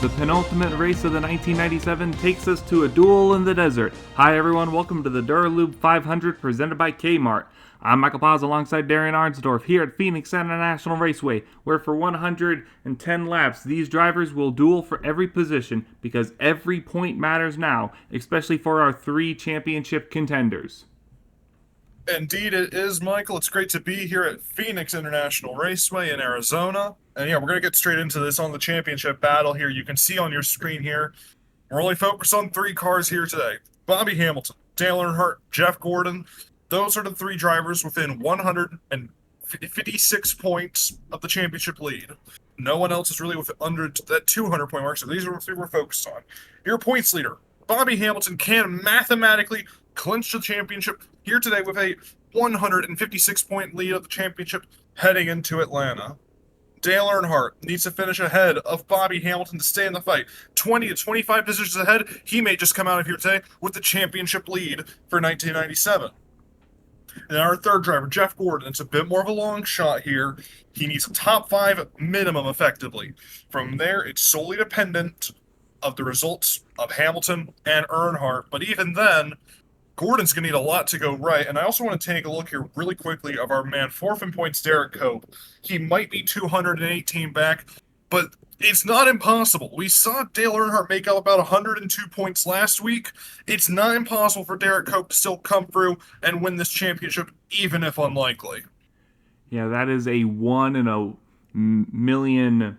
the penultimate race of the 1997 takes us to a duel in the desert. Hi everyone, welcome to the Dura Lube 500 presented by Kmart. I'm Michael Paz alongside Darien Arnsdorff here at Phoenix International Raceway, where for 110 laps, these drivers will duel for every position because every point matters now, especially for our three championship contenders. Indeed it is, Michael. It's great to be here at Phoenix International Raceway in Arizona. And yeah, we're going to get straight into this on the championship battle here. You can see on your screen here, we're only focused on three cars here today. Bobby Hamilton, Dale Earnhardt, Jeff Gordon. Those are the three drivers within 156 points of the championship lead. No one else is really under that 200-point mark, so these are the three we're focused on. Your points leader, Bobby Hamilton, can mathematically clinch the championship here today with a 156-point lead of the championship heading into Atlanta. Dale Earnhardt needs to finish ahead of Bobby Hamilton to stay in the fight. 20 to 25 positions ahead, he may just come out of here today with the championship lead for 1997. And our third driver, Jeff Gordon, it's a bit more of a long shot here. He needs a top 5 minimum, effectively. From there, it's solely dependent of the results of Hamilton and Earnhardt. But even then, Gordon's going to need a lot to go right. And I also want to take a look here really quickly of our man, fourth in points, Derek Cope. He might be 218 back, but it's not impossible. We saw Dale Earnhardt make up about 102 points last week. It's not impossible for Derek Cope to still come through and win this championship, even if unlikely. Yeah, that is a 1 in a million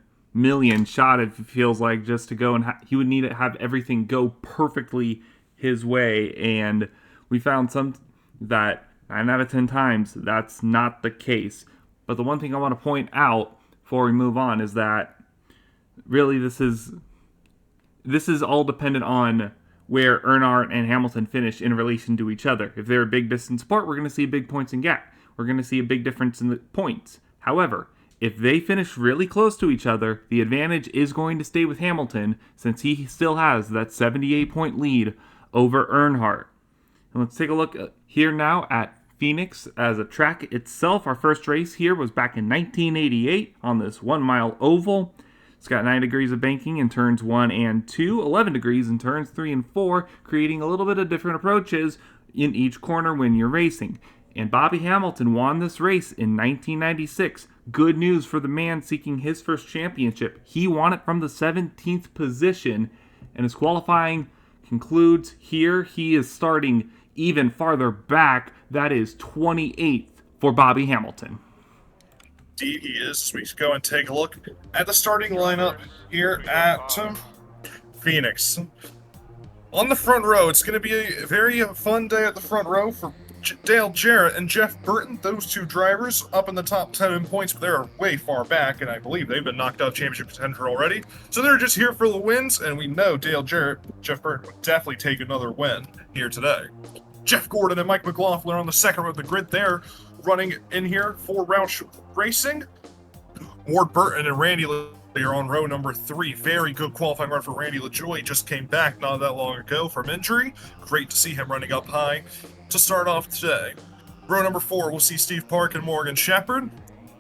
shot, it feels like, just to go, and he would need to have everything go perfectly his way, and we found that 9 out of 10 times that's not the case. But the one thing I want to point out before we move on is that really this is all dependent on where Earnhardt and Hamilton finish in relation to each other. If they're a big distance apart, we're going to see a big points in gap. We're going to see a big difference in the points. However, if they finish really close to each other, the advantage is going to stay with Hamilton since he still has that 78-point lead over Earnhardt. And let's take a look here now at Phoenix as a track itself. Our first race here was back in 1988 on this 1-mile oval. It's got 9 degrees of banking in turns 1 and 2, 11 degrees in turns 3 and 4, creating a little bit of different approaches in each corner when you're racing. And Bobby Hamilton won this race in 1996. Good news for the man seeking his first championship. He won it from the 17th position, and his qualifying concludes here. He is starting even farther back. That is 28th for Bobby Hamilton. Indeed he is. We go and take a look at the starting lineup here at Phoenix. On the front row, it's going to be a very fun day at the front row for Dale Jarrett and Jeff Burton. Those two drivers up in the top 10 in points, but they're way far back, and I believe they've been knocked out of championship contender already. So they're just here for the wins, and we know Dale Jarrett, Jeff Burton would definitely take another win here today. Jeff Gordon and Mike McLaughlin on the second row of the grid there, running in here for Roush Racing. Ward Burton and Randy are on row number 3. Very good qualifying run for Randy LaJoie. Just came back not that long ago from injury. Great to see him running up high to start off today. Row number 4, we'll see Steve Park and Morgan Shepherd.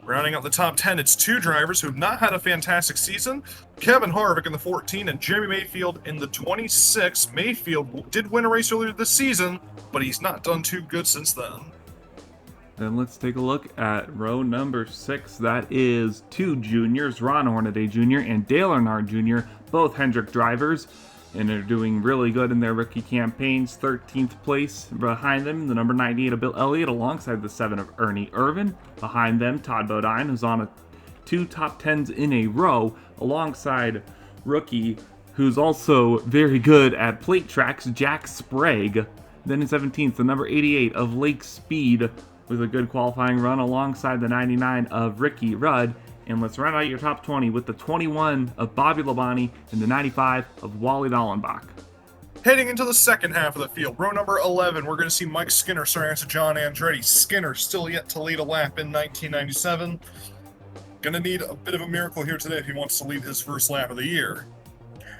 Rounding out the top 10, it's two drivers who have not had a fantastic season. Kevin Harvick in the 14 and Jeremy Mayfield in the 26. Mayfield did win a race earlier this season, but he's not done too good since then. Then let's take a look at row number 6. That is two juniors, Ron Hornaday Jr. and Dale Earnhardt Jr., both Hendrick drivers, and they're doing really good in their rookie campaigns. 13th place behind them, the number 98 of Bill Elliott, alongside the 7 of Ernie Irvin. Behind them, Todd Bodine, who's on 2 top 10s in a row, alongside rookie, who's also very good at plate tracks, Jack Sprague. Then in 17th, the number 88 of Lake Speed, with a good qualifying run alongside the 99 of Ricky Rudd. And let's round out your top 20 with the 21 of Bobby Labonte and the 95 of Wally Dallenbach. Heading into the second half of the field, row number 11, we're going to see Mike Skinner starting next to John Andretti. Skinner still yet to lead a lap in 1997. Going to need a bit of a miracle here today if he wants to lead his first lap of the year.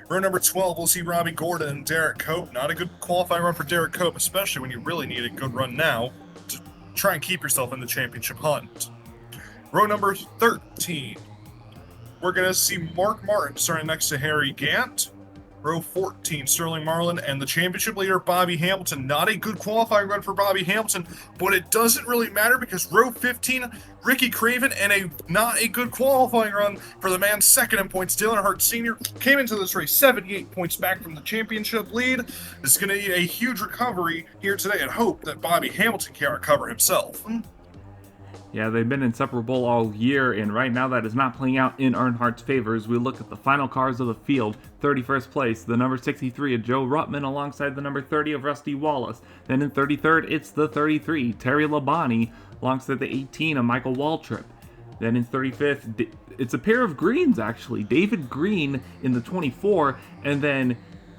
Row number 12, we'll see Robbie Gordon and Derek Cope. Not a good qualifying run for Derek Cope, especially when you really need a good run now to try and keep yourself in the championship hunt. Row number 13, we're going to see Mark Martin starting next to Harry Gant. Row 14, Sterling Marlin, and the championship leader, Bobby Hamilton. Not a good qualifying run for Bobby Hamilton, but it doesn't really matter because row 15, Ricky Craven, and not a good qualifying run for the man second in points, Dale Earnhardt Sr., came into this race 78 points back from the championship lead. This is going to be a huge recovery here today and hope that Bobby Hamilton can recover himself. Yeah, they've been inseparable all year, and right now that is not playing out in Earnhardt's favor as we look at the final cars of the field. 31st place, the number 63 of Joe Ruttman alongside the number 30 of Rusty Wallace. Then in 33rd, it's the 33, Terry Labonte, alongside the 18 of Michael Waltrip. Then in 35th, it's a pair of greens actually. David Green in the 24, and then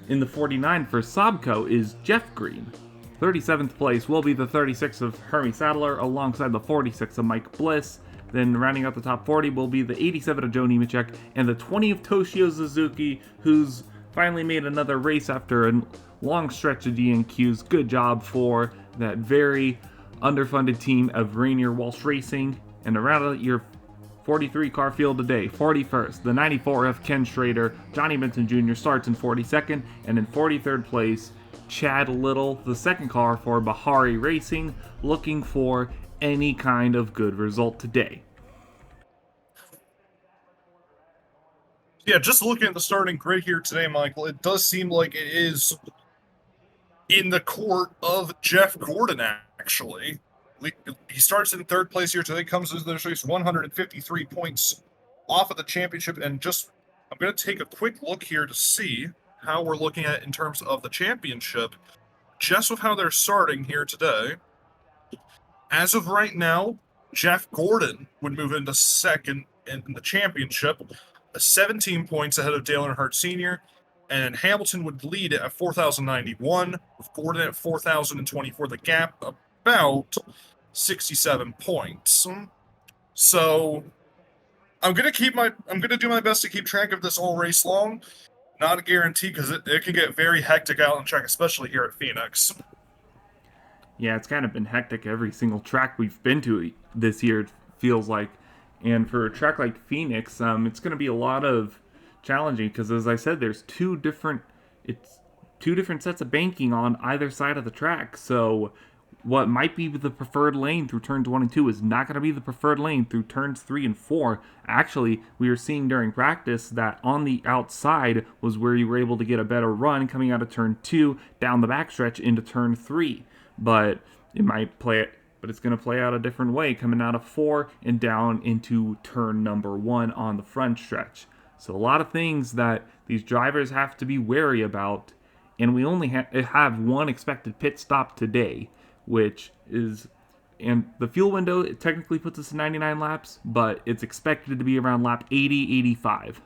in the 49 for Sobco is Jeff Green. 37th place will be the 36 of Hermie Sadler alongside the 46 of Mike Bliss. Then rounding out the top 40 will be the 87 of Joe Nemechek and the 20 of Toshio Suzuki, who's finally made another race after a long stretch of DNQs. Good job for that very underfunded team of Rainier Walsh Racing. And to round out your 43 car field today, 41st, the 94 of Ken Schrader. Johnny Benson Jr. starts in 42nd, and in 43rd place, Chad Little, the second car for Bahari Racing, looking for any kind of good result today. Yeah, just looking at the starting grid here today, Michael, it does seem like it is in the court of Jeff Gordon, actually. He starts in third place here today, comes into this race 153 points off of the championship, and I'm going to take a quick look here to see how we're looking at in terms of the championship, just with how they're starting here today. As of right now, Jeff Gordon would move into second in the championship, 17 points ahead of Dale Earnhardt Sr., and Hamilton would lead it at 4,091, with Gordon at 4,024. The gap about 67 points. So I'm gonna do my best to keep track of this all race long. Not a guarantee because it can get very hectic out on track, especially here at Phoenix. Yeah, it's kind of been hectic every single track we've been to this year, it feels like. And for a track like Phoenix, it's going to be a lot of challenging because, as I said, there's two different sets of banking on either side of the track. So what might be the preferred lane through turns 1 and 2 is not going to be the preferred lane through turns 3 and 4. Actually, we were seeing during practice that on the outside was where you were able to get a better run coming out of turn 2 down the backstretch into turn 3. But it's going to play out a different way coming out of 4 and down into turn number 1 on the front stretch. So a lot of things that these drivers have to be wary about, and we only have one expected pit stop today, and the fuel window, it technically puts us at 99 laps, but it's expected to be around lap 80, 85.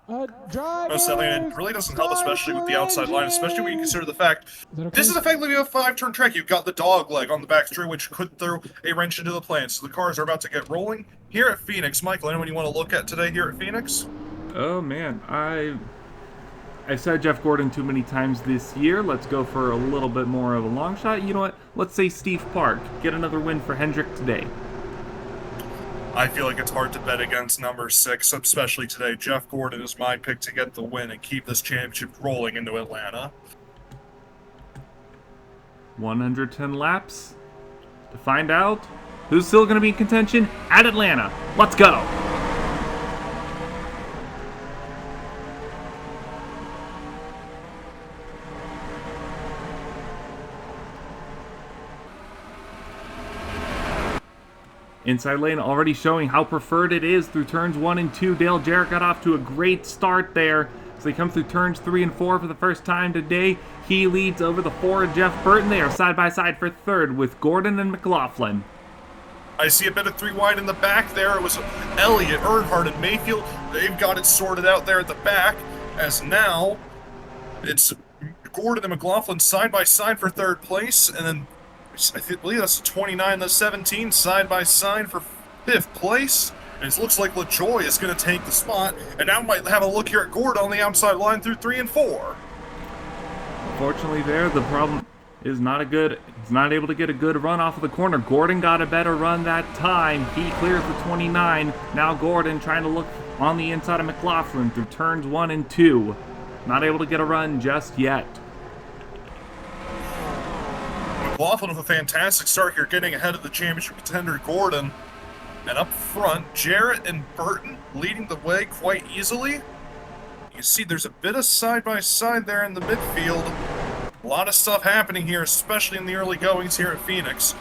Most definitely, it really doesn't help, especially with the outside line, especially when you consider the fact this is effectively a 5-turn track. You've got the dog leg on the back straight, which could throw a wrench into the plans. So the cars are about to get rolling here at Phoenix. Michael, anyone you want to look at today here at Phoenix? Oh man, I said Jeff Gordon too many times this year. Let's go for a little bit more of a long shot. You know what? Let's say Steve Park. Get another win for Hendrick today. I feel like it's hard to bet against number 6, especially today. Jeff Gordon is my pick to get the win and keep this championship rolling into Atlanta. 110 laps to find out who's still going to be in contention at Atlanta. Let's go! Inside lane already showing how preferred it is through turns 1 and 2. Dale Jarrett got off to a great start there. As they come through turns 3 and 4 for the first time today, he leads over the 4 of Jeff Burton. They are side by side for third with Gordon and McLaughlin. I see a bit of 3 wide in the back there. It was Elliott, Earnhardt, and Mayfield. They've got it sorted out there at the back, as now it's Gordon and McLaughlin side by side for third place, and then I believe that's the 29 and the 17 side by side for 5th place. And it looks like LaJoy is going to take the spot. And now we might have a look here at Gordon on the outside line through 3 and 4. Unfortunately there, the problem is he's not able to get a good run off of the corner. Gordon got a better run that time. He clears the 29. Now Gordon trying to look on the inside of McLaughlin through turns 1 and 2. Not able to get a run just yet. McLaughlin with a fantastic start here, getting ahead of the championship contender Gordon. And up front, Jarrett and Burton leading the way quite easily. You can see there's a bit of side-by-side there in the midfield. A lot of stuff happening here, especially in the early goings here at Phoenix.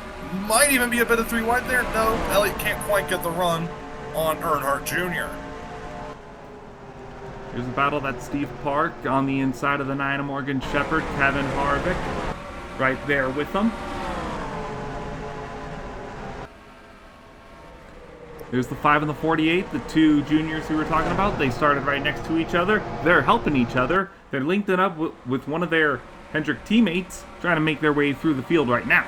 Might even be a bit of 3 wide there. No, Elliott can't quite get the run on Earnhardt Jr. Here's a battle at Steve Park on the inside of the 9 Morgan Shepherd, Kevin Harvick right there with them. There's the 5 and the 48, the 2 juniors who we're talking about. They started right next to each other. They're helping each other. They're linked it up with one of their Hendrick teammates, trying to make their way through the field right now.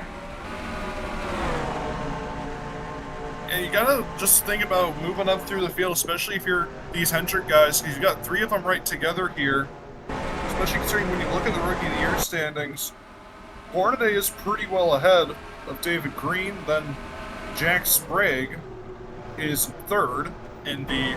And you gotta just think about moving up through the field, especially if you're these Hendrick guys, because you've got 3 of them right together here. Especially considering when you look at the Rookie of the Year standings, Hornaday is pretty well ahead of David Green, then Jack Sprague is 3rd in the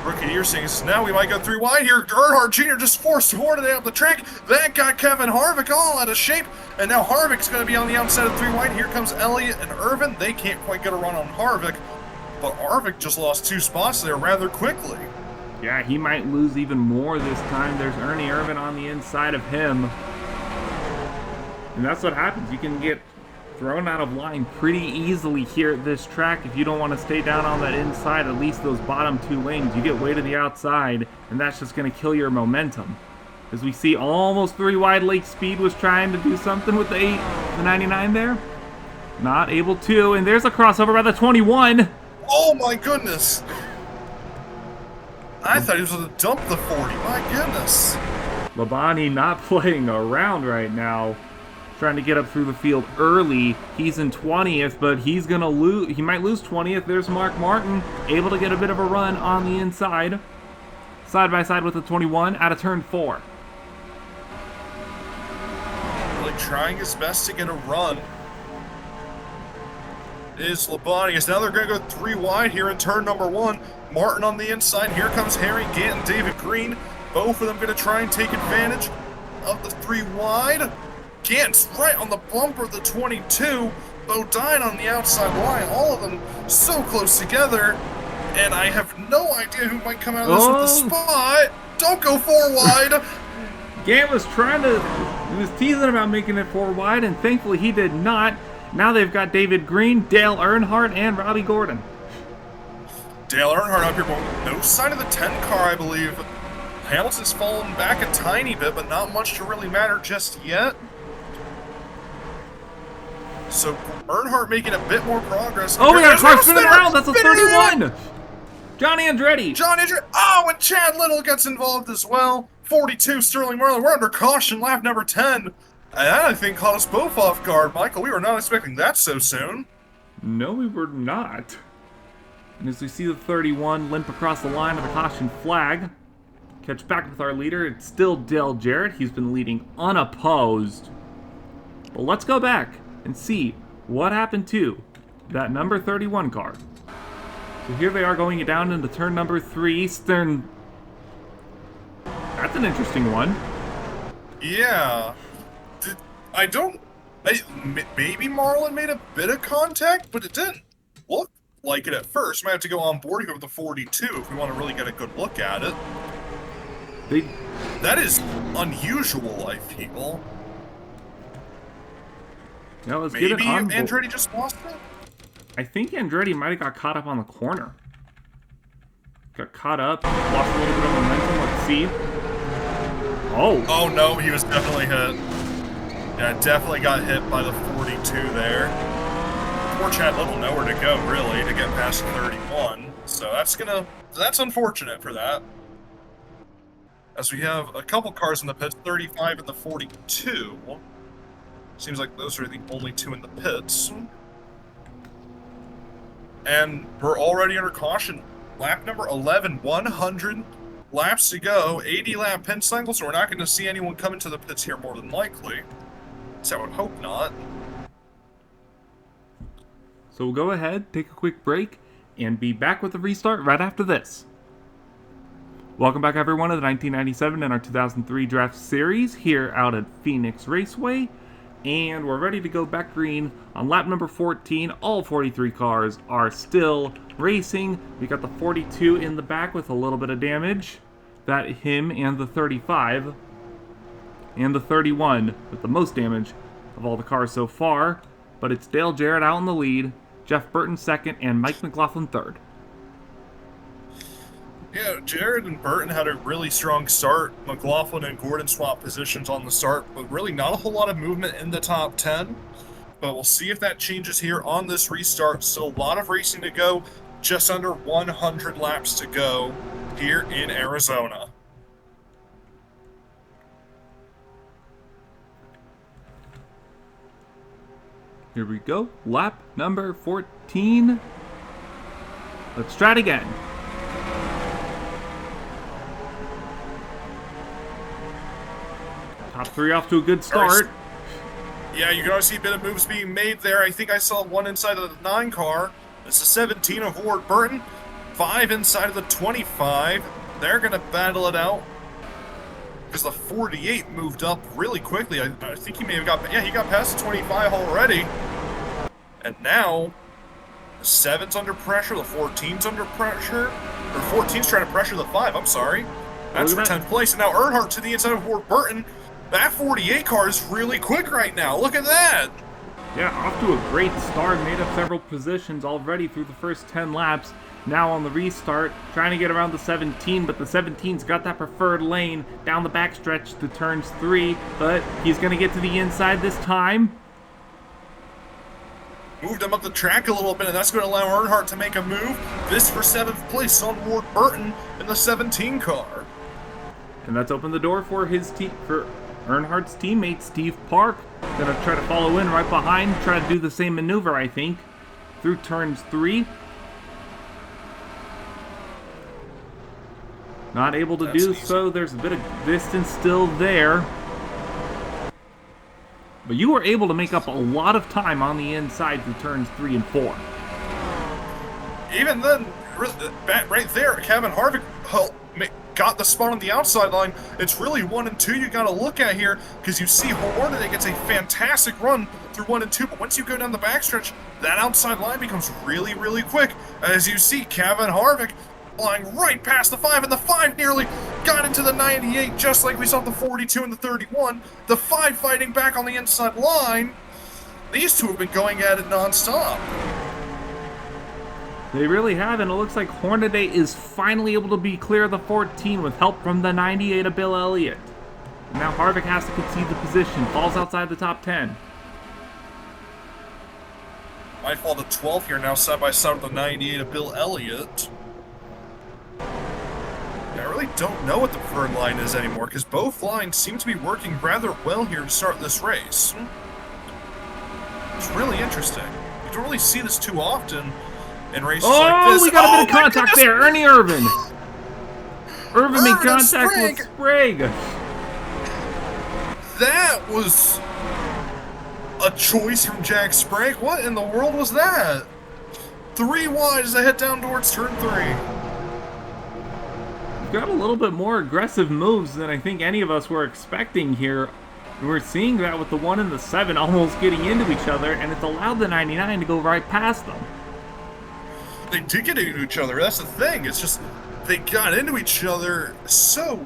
Rookie of the Year standings. Now we might go 3 wide here. Earnhardt Jr. just forced Hornaday up the track. That got Kevin Harvick all out of shape. And now Harvick's going to be on the outside of 3 wide. Here comes Elliott and Irvin. They can't quite get a run on Harvick. But Harvick just lost 2 spots there rather quickly. Yeah, he might lose even more this time. There's Ernie Irvin on the inside of him. And that's what happens. You can get thrown out of line pretty easily here at this track if you don't want to stay down on that inside, at least those bottom 2 lanes. You get way to the outside, and that's just going to kill your momentum. As we see, almost 3 wide. Lake Speed was trying to do something with the 99 there. Not able to, and there's a crossover by the 21. Oh my goodness! I thought he was going to dump the 40. My goodness! Labonte not playing around right now. Trying to get up through the field early. He's in 20th, but he's gonna lose. He might lose 20th. There's Mark Martin, able to get a bit of a run on the inside. Side by side with the 21 out of turn 4. Really trying his best to get a run is Labonte. Now they're gonna go 3 wide here in turn number 1. Martin on the inside. Here comes Harry Gant and David Green. Both of them gonna try and take advantage of the 3 wide. Gant's right on the bumper of the 22. Bodine on the outside line. All of them so close together. And I have no idea who might come out of this with the spot. Don't go 4 wide. Gant was he was teasing about making it 4 wide, and thankfully he did not. Now they've got David Green, Dale Earnhardt, and Robbie Gordon. Dale Earnhardt up here, but no sign of the 10 car, I believe. Hamilton's fallen back a tiny bit, but not much to really matter just yet. So Earnhardt making a bit more progress. Oh, we got a car spinning around. That's a 31. John Andretti. Oh, and Chad Little gets involved as well. 42, Sterling Marlin. We're under caution, lap number 10. And that, I think, caught us both off guard, Michael. We were not expecting that so soon. No, we were not. And as we see the 31 limp across the line with a caution flag, catch back with our leader. It's still Dale Jarrett. He's been leading unopposed. But let's go back and see what happened to that number 31 car. So here they are going down into turn number 3. Stern. That's an interesting one. Yeah. Maybe Marlin made a bit of contact, but it didn't look like it at first. Might have to go on board here with the 42 if we want to really get a good look at it. That is unusual, I feel. Now let's Maybe get it on. Andretti just lost it? I think Andretti might have got caught up on the corner. Got caught up, lost a little bit of momentum. Let's see. Oh no, he was definitely hit. Yeah, definitely got hit by the 42 there. Poor Chad Little, nowhere to go really to get past 31. So that's unfortunate for that. As we have a couple cars in the pits, 35 and the 42. Seems like those are the only 2 in the pits. And we're already under caution. Lap number 11, 100 laps to go, 80 lap pin cycle, so we're not going to see anyone come into the pits here more than likely. So I would hope not. So we'll go ahead, take a quick break, and be back with the restart right after this. Welcome back, everyone, to the 1997 and our 2003 Draft Series here out at Phoenix Raceway. And we're ready to go back green on lap number 14. All 43 cars are still racing. We got the 42 in the back with a little bit of damage. That him and the 35. And the 31 with the most damage of all the cars so far. But it's Dale Jarrett out in the lead, Jeff Burton second, and Mike McLaughlin third. Yeah, Jared and Burton had a really strong start. McLaughlin and Gordon swapped positions on the start, but really not a whole lot of movement in the top 10. But we'll see if that changes here on this restart. Still a lot of racing to go. Just under 100 laps to go here in Arizona. Here we go. Lap number 14. Let's try it again. Top three off to a good start. Yeah, you can always see a bit of moves being made there. I think I saw one inside of the 9 car. It's the 17 of Ward Burton. 5 inside of the 25. They're going to battle it out. Because the 48 moved up really quickly. I think he may have got... Yeah, he got past the 25 already. And now, the 7's under pressure. The 14's under pressure. Or 14's trying to pressure the 5. I'm sorry. That's for 10th place. And now Earnhardt to the inside of Ward Burton. That 48 car is really quick right now. Look at that. Yeah, off to a great start. Made up several positions already through the first 10 laps. Now on the restart, trying to get around the 17, but the 17's got that preferred lane down the backstretch to turns 3, but he's going to get to the inside this time. Moved him up the track a little bit, and that's going to allow Earnhardt to make a move. This for 7th place on Ward Burton in the 17 car. And that's opened the door for his for Earnhardt's teammate, Steve Park. Gonna try to follow in right behind, try to do the same maneuver, I think, through turns 3. Not able to do so. There's a bit of distance still there. But you were able to make up a lot of time on the inside through turns 3 and 4. Even then, right there, Kevin Harvick got the spot on the outside line. It's really 1 and 2 you got to look at here, because you see Hornaday gets a fantastic run through 1 and 2, but once you go down the backstretch, that outside line becomes really, really quick. As you see, Kevin Harvick flying right past the 5, and the 5 nearly got into the 98, just like we saw the 42 and the 31. The 5 fighting back on the inside line. These two have been going at it nonstop. They really have, and it looks like Hornaday is finally able to be clear of the 14 with help from the 98 of Bill Elliott. And now Harvick has to concede the position, falls outside the top 10. Might fall to 12th here now, side by side with the 98 of Bill Elliott. I really don't know what the preferred line is anymore, because both lines seem to be working rather well here to start this race. It's really interesting. You don't really see this too often in races like this. We got a bit of contact there. Ernie Irvin. Irvin made contact with Sprague. That was a choice from Jack Sprague. What in the world was that? 3 wide as they head down towards turn 3. Got a little bit more aggressive moves than I think any of us were expecting here. We're seeing that with the 1 and the 7 almost getting into each other, and it's allowed the 99 to go right past them. They did get into each other. That's the thing. It's just they got into each other so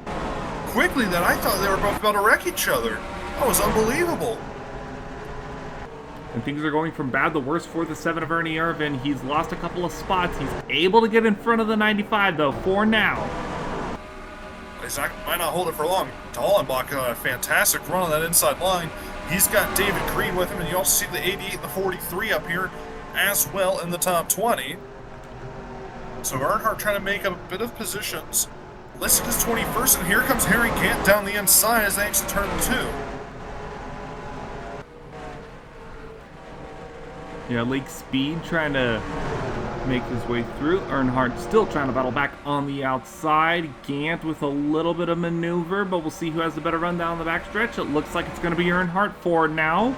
quickly that I thought they were both about to wreck each other. That was unbelievable. And things are going from bad to worse for the 7 of Ernie Irvin. He's lost a couple of spots. He's able to get in front of the 95, though, for now. Might not hold it for long. Dallenbach got a fantastic run on that inside line. He's got David Green with him, and you also see the 88 and the 43 up here as well in the top 20. So Earnhardt trying to make a bit of positions. Listed as 21st, and here comes Harry Gant down the inside as they exit turn 2. Yeah, Lake Speed trying to make his way through. Earnhardt still trying to battle back on the outside. Gant with a little bit of maneuver, but we'll see who has the better run down the backstretch. It looks like it's going to be Earnhardt for now.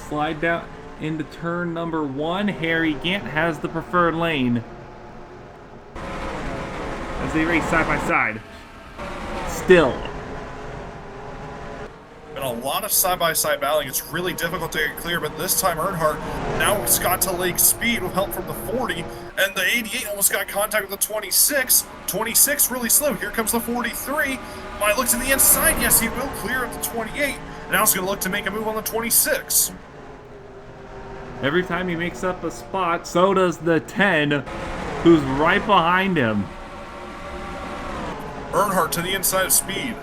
Slide down into turn number 1. Harry Gant has the preferred lane. As they race side by side. Still. And a lot of side-by-side battling. It's really difficult to get clear, but this time Earnhardt now has got to Lake Speed with help from the 40, and the 88 almost got contact with the 26. 26 really slow. Here comes the 43. Might look to the inside. Yes, he will clear at the 28. Now he's going to look to make a move on the 26. Every time he makes up a spot, so does the 10, who's right behind him. Earnhardt to the inside of Speed.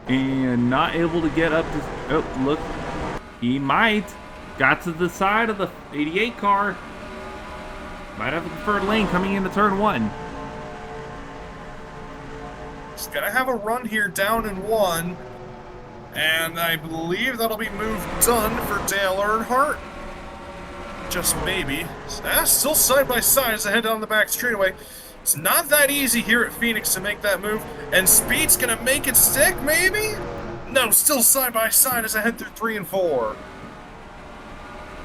And not able to get up to... Oh, look. He might. Got to the side of the 88 car. Might have the preferred lane coming into turn 1. He's going to have a run here down in 1. And I believe that'll be move done for Dale Earnhardt. Just maybe. Still side by side as I head down the back straightaway. It's not that easy here at Phoenix to make that move. And Speed's going to make it stick, maybe? No, still side by side as I head through 3 and 4.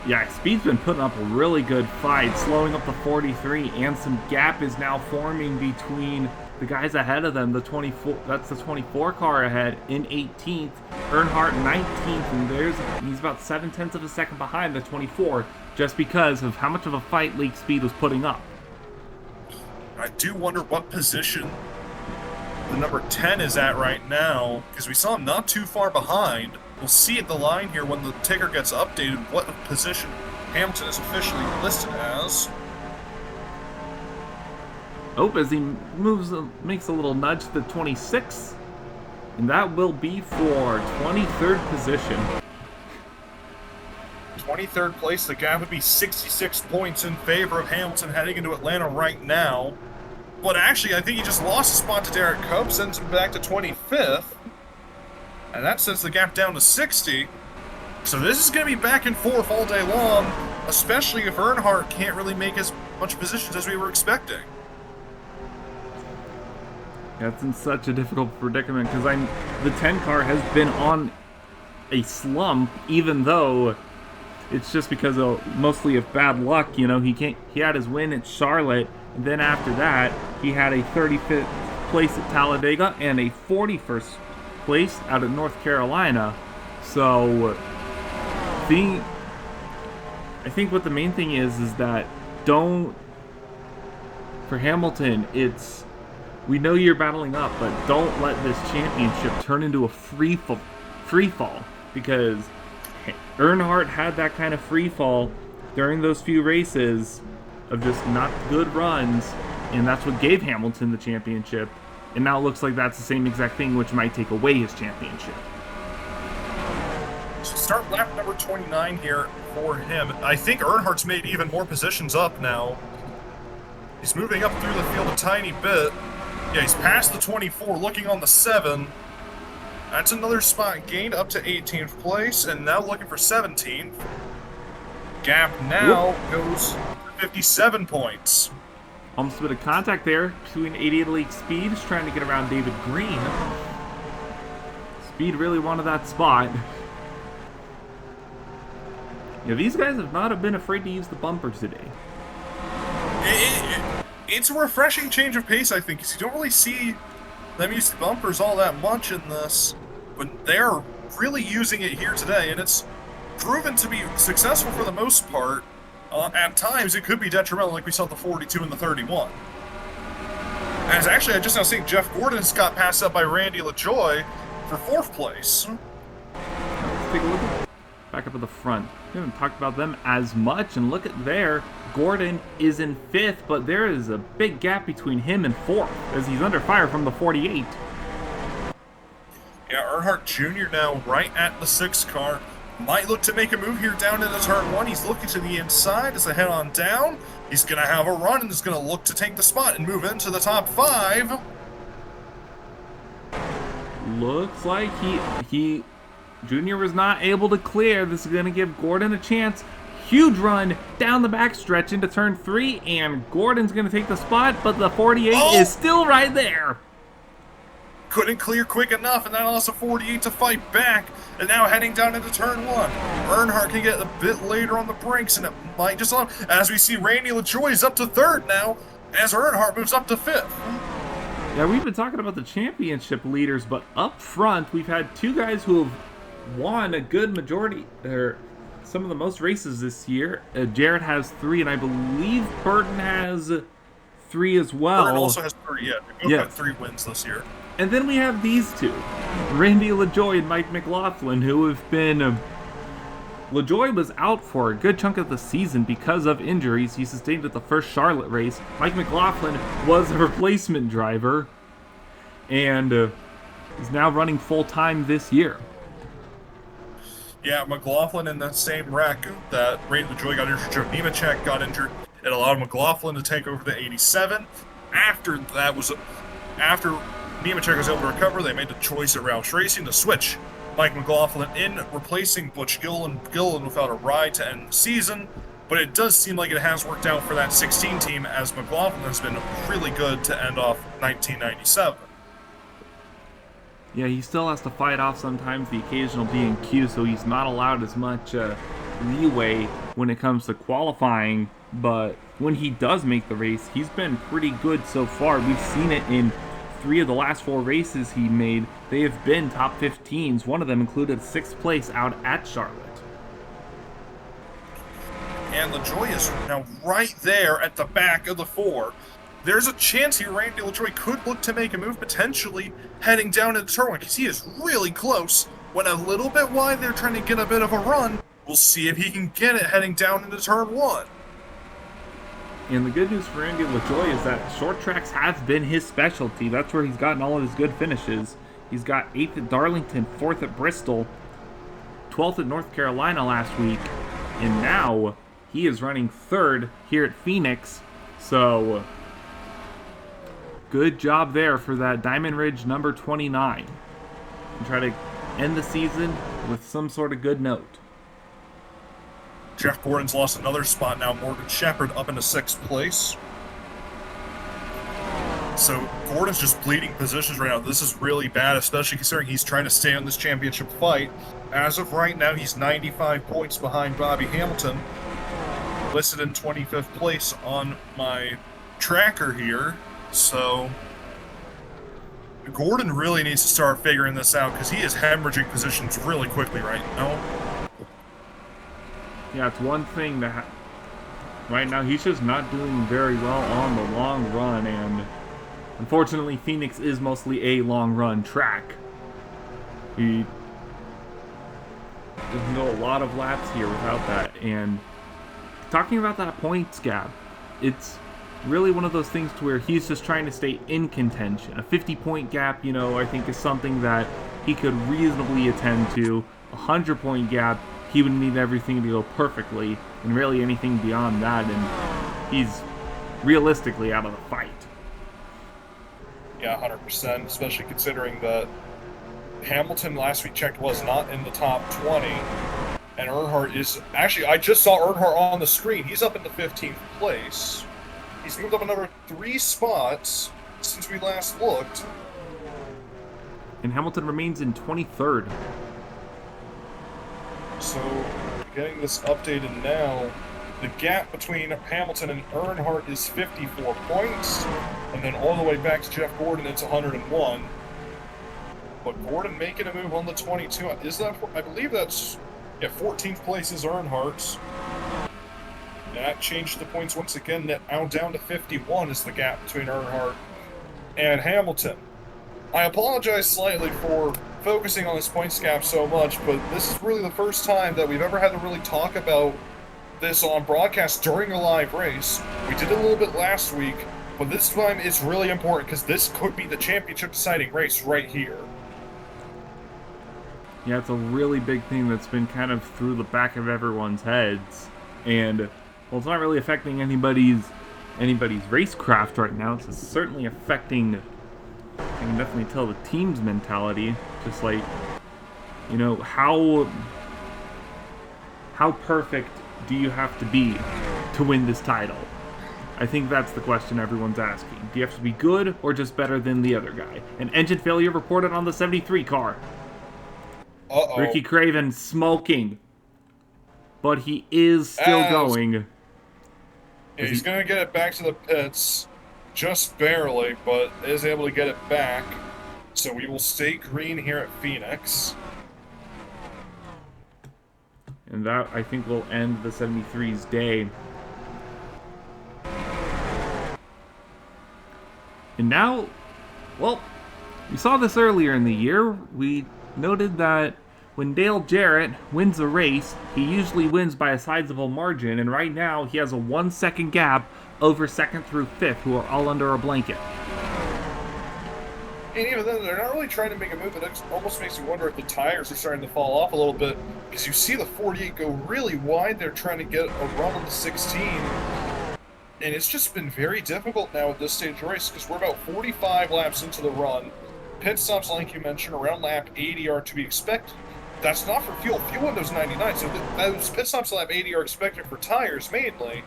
Yeah, Speed's been putting up a really good fight, slowing up the 43, and some gap is now forming between the guys ahead of them. The 24, that's the 24 car ahead in 18th, Earnhardt 19th, and he's about 0.7 of a second behind the 24, just because of how much of a fight Lake Speed was putting up. I do wonder what position the number 10 is at right now, because we saw him not too far behind. We'll see at the line here when the ticker gets updated what position Hamilton is officially listed as. Oh, as he moves, makes a little nudge to the 26, and that will be for 23rd position. 23rd place, the gap would be 66 points in favor of Hamilton heading into Atlanta right now. But actually, I think he just lost a spot to Derek Cope, sends him back to 25th. And that sets the gap down to 60. So this is going to be back and forth all day long, especially if Earnhardt can't really make as much positions as we were expecting. That's in such a difficult predicament because the 10 car has been on a slump, even though it's just because of mostly of bad luck. You know, he had his win at Charlotte, and then after that he had a 35th place at Talladega and a 41st place out of North Carolina. So I think what the main thing is that for Hamilton, we know you're battling up, but don't let this championship turn into a free fall, because Earnhardt had that kind of free fall during those few races of just not good runs, and that's what gave Hamilton the championship. And now it looks like that's the same exact thing, which might take away his championship. So start lap number 29 here for him. I think Earnhardt's made even more positions up now. He's moving up through the field a tiny bit. Yeah, he's past the 24, looking on the 7. That's another spot gained up to 18th place, and now looking for 17th. Gap now goes to 57 points. Almost a bit of contact there between 88 Lake Speed, just trying to get around David Green. Speed really wanted that spot. Yeah, these guys have not been afraid to use the bumper today. It's a refreshing change of pace, I think, because you don't really see them use the bumpers all that much in this, but they're really using it here today, and it's proven to be successful for the most part. At times, it could be detrimental, like we saw the 42 and the 31. As actually, I just now seeing Jeff Gordon's got passed up by Randy LaJoy for 4th place. Let's take a look back up at the front. We haven't talked about them as much, and look at there. Gordon is in 5th, but there is a big gap between him and 4th as he's under fire from the 48. Yeah, Earnhardt Jr. now right at the 6 car. Might look to make a move here down into turn 1. He's looking to the inside as they head on down. He's going to have a run and is going to look to take the spot and move into the top 5. Looks like he Junior was not able to clear. This is going to give Gordon a chance. Huge run down the backstretch into turn 3, and Gordon's going to take the spot, but the 48 is still right there. couldn't clear quick enough, and that allows a 48 to fight back, and now heading down into turn 1. Earnhardt can get a bit later on the brakes, and it might just on, as we see Randy LaJoie is up to 3rd now, as Earnhardt moves up to 5th. Yeah, we've been talking about the championship leaders, but up front, we've had 2 guys who have won a good majority, or some of the most races this year. Jarrett has 3, and I believe Burton has 3 as well. Burton also has 3, yeah. They both have 3 wins this year. And then we have these 2, Randy LaJoie and Mike McLaughlin, who have been... LaJoie was out for a good chunk of the season because of injuries he sustained at the first Charlotte race. Mike McLaughlin was a replacement driver, and is now running full-time this year. Yeah, McLaughlin in that same wreck that Randy LaJoie got injured, Joe Nemechek got injured. It allowed McLaughlin to take over the 87. After Nemechek was able to recover, they made the choice at Roush Racing to switch Mike McLaughlin in, replacing Butch Gillen without a ride to end the season. But it does seem like it has worked out for that 16 team, as McLaughlin has been really good to end off 1997. Yeah, he still has to fight off sometimes the occasional B&Q, so he's not allowed as much leeway when it comes to qualifying. But when he does make the race, he's been pretty good so far. We've seen it in 3 of the last 4 races he made. They have been top 15s. One of them included 6th place out at Charlotte. And LaJoie is now right there at the back of the 4. There's a chance here Randy LaJoie could look to make a move, potentially heading down into turn 1, because he is really close. Went a little bit wide there, trying to get a bit of a run. We'll see if he can get it heading down into turn 1. And the good news for Randy LaJoie is that short tracks have been his specialty. That's where he's gotten all of his good finishes. He's got 8th at Darlington, 4th at Bristol, 12th at North Carolina last week, and now he is running 3rd here at Phoenix. So, good job there for that Diamond Ridge number 29. And try to end the season with some sort of good note. Jeff Gordon's lost another spot now. Morgan Shepherd up into 6th place. So Gordon's just bleeding positions right now. This is really bad, especially considering he's trying to stay on this championship fight. As of right now, he's 95 points behind Bobby Hamilton, listed in 25th place on my tracker here. So Gordon really needs to start figuring this out, because he is hemorrhaging positions really quickly right now. Yeah, it's one thing that right now he's just not doing very well on the long run, and unfortunately Phoenix is mostly a long run track. He doesn't go a lot of laps here without that. And talking about that points gap, it's really one of those things to where he's just trying to stay in contention. A 50-point gap, you know, I think is something that he could reasonably attend to. A 100-point gap, he would need everything to go perfectly, and really anything beyond that, and he's realistically out of the fight. Yeah, 100%, especially considering that Hamilton last week checked was not in the top 20, and Earnhardt is... Actually, I just saw Earnhardt on the screen. He's up in the 15th place. He's moved up another 3 spots since we last looked. And Hamilton remains in 23rd. So, getting this updated now, the gap between Hamilton and Earnhardt is 54 points, and then all the way back to Jeff Gordon, it's 101. But Gordon making a move on the 22. Is that, I believe that's, yeah, 14th place is Earnhardt's. That changed the points once again. Now down to 51 is the gap between Earnhardt and Hamilton. I apologize slightly for focusing on this points gap so much, but this is really the first time that we've ever had to really talk about this on broadcast during a live race. We did it a little bit last week, but this time it's really important because this could be the championship deciding race right here. Yeah, it's a really big thing that's been kind of through the back of everyone's heads, and well, it's not really affecting anybody's racecraft right now. It's certainly affecting, I can definitely tell, the team's mentality. Just like, you know, how perfect do you have to be to win this title? I think that's the question everyone's asking. Do you have to be good or just better than the other guy? An engine failure reported on the 73 car. Uh-oh. Ricky Craven smoking. But he is still going. Yeah, he's going to get it back to the pits. Just barely, but is able to get it back. So we will stay green here at Phoenix. And that, I think, will end the 73's day. And now, well, we saw this earlier in the year. We noted that when Dale Jarrett wins a race, he usually wins by a sizable margin, and right now he has a 1 second gap over second through fifth, who are all under a blanket. And even then, they're not really trying to make a move. It almost makes you wonder if the tires are starting to fall off a little bit, because you see the 48 go really wide. They're trying to get a run on the 16. And it's just been very difficult now at this stage of the race, because we're about 45 laps into the run. Pit stops, like you mentioned, around lap 80 are to be expected. That's not for fuel. Fuel window's 99, so those pit stops at lap 80 are expected for tires, mainly.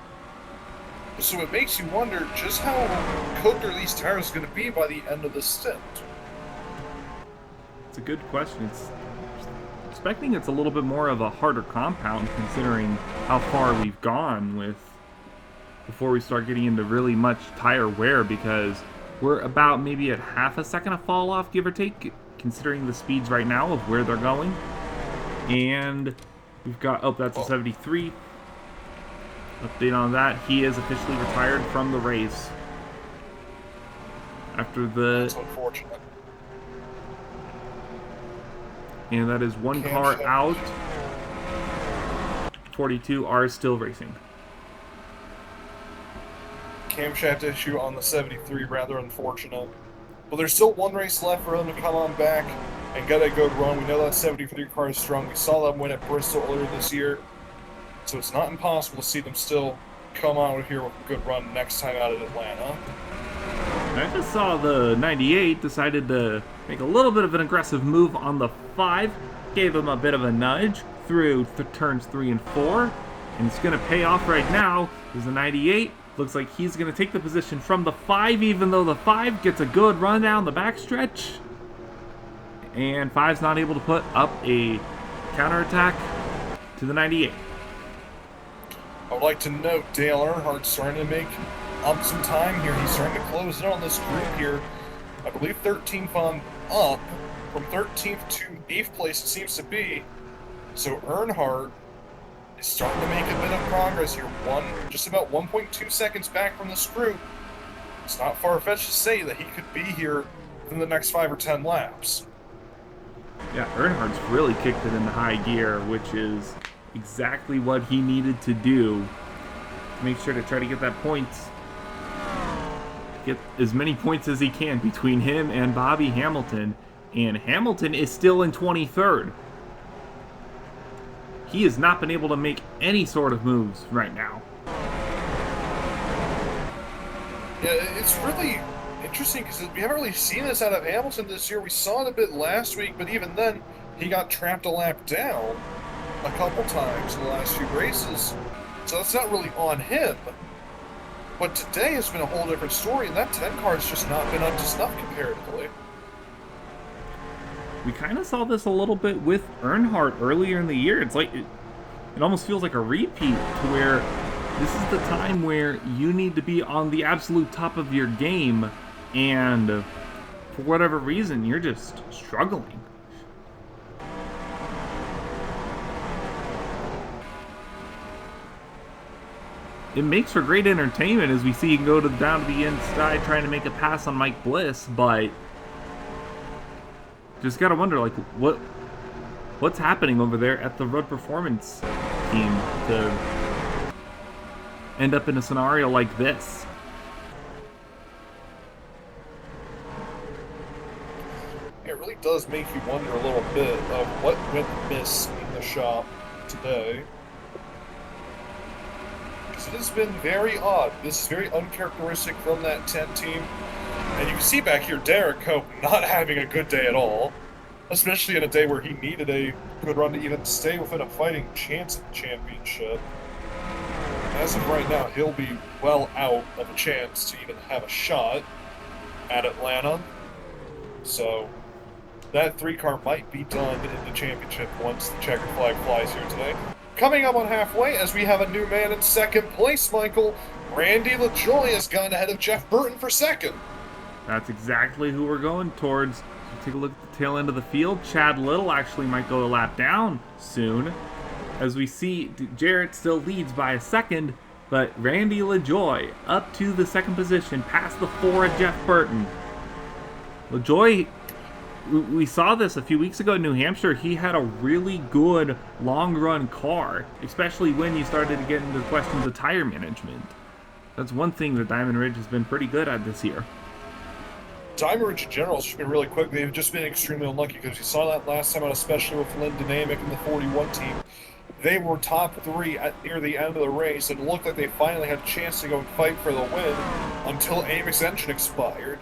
So it makes you wonder just how cooked are these tires going to be by the end of the stint? It's a good question. Expecting it's a little bit more of a harder compound, considering how far we've gone with before we start getting into really much tire wear, because we're about maybe at half a second of fall off, give or take, considering the speeds right now of where they're going. And we've got, oh, that's a 73. Update on that. He is officially retired from the race after the... That's unfortunate. And that is one car out. 42 are still racing. Camshaft issue on the 73, rather unfortunate. But there's still one race left for them to come on back and get a good run. We know that 73 car is strong. We saw them win at Bristol earlier this year. So it's not impossible to see them still come out here with a good run next time out at Atlanta. I just saw the 98 decided to make a little bit of an aggressive move on the 5. Gave him a bit of a nudge through turns 3 and 4. And it's going to pay off right now. There's a 98. Looks like he's going to take the position from the 5, even though the 5 gets a good run down the backstretch. And 5's not able to put up a counterattack to the 98. I would like to note Dale Earnhardt starting to make up some time here. He's starting to close in on this group here. I believe 13th on up. From 13th to 8th place it seems to be. So Earnhardt is starting to make a bit of progress here. Just about 1.2 seconds back from this group. It's not far-fetched to say that he could be here in the next 5 or 10 laps. Yeah, Earnhardt's really kicked it into high gear, which is exactly what he needed to do to make sure to try to get that points. Get as many points as he can between him and Bobby Hamilton. And Hamilton is still in 23rd. He has not been able to make any sort of moves right now. Yeah, it's really interesting because we haven't really seen this out of Hamilton this year. We saw it a bit last week, but even then, he got trapped a lap down a couple times in the last few races. So that's not really on him. But today has been a whole different story, and that 10 car has just not been up to snuff comparatively. We kind of saw this a little bit with Earnhardt earlier in the year. It's like, it almost feels like a repeat to where this is the time where you need to be on the absolute top of your game, and for whatever reason, you're just struggling. It makes for great entertainment as we see him go down to the inside trying to make a pass on Mike Bliss, but just gotta wonder, like, what's happening over there at the Rudd Performance team to end up in a scenario like this. It really does make you wonder a little bit of what went amiss in the shop today. Because it has been very odd. This is very uncharacteristic from that 10 team. And you can see back here Derek Cope not having a good day at all. Especially in a day where he needed a good run to even stay within a fighting chance at the championship. as of right now, he'll be well out of a chance to even have a shot at Atlanta. So that 3-car might be done in the championship once the checkered flag flies here today. Coming up on halfway, as we have a new man in second place, Michael, Randy LaJoie has gone ahead of Jeff Burton for second. That's exactly who we're going towards. Take a look at the tail end of the field. Chad Little actually might go a lap down soon. As we see, Jarrett still leads by a second, but Randy LaJoie up to the second position, past the 4 of Jeff Burton. LaJoie, we saw this a few weeks ago in New Hampshire. He had a really good long-run car, especially when you started to get into questions of tire management. That's one thing that Diamond Ridge has been pretty good at this year. Diamond Ridge in general has just been really quick. They've just been extremely unlucky because you saw that last time out, especially with Lynn Dynamic and the 41 team. They were top 3 near the end of the race, and it looked like they finally had a chance to go and fight for the win until Amy's engine expired.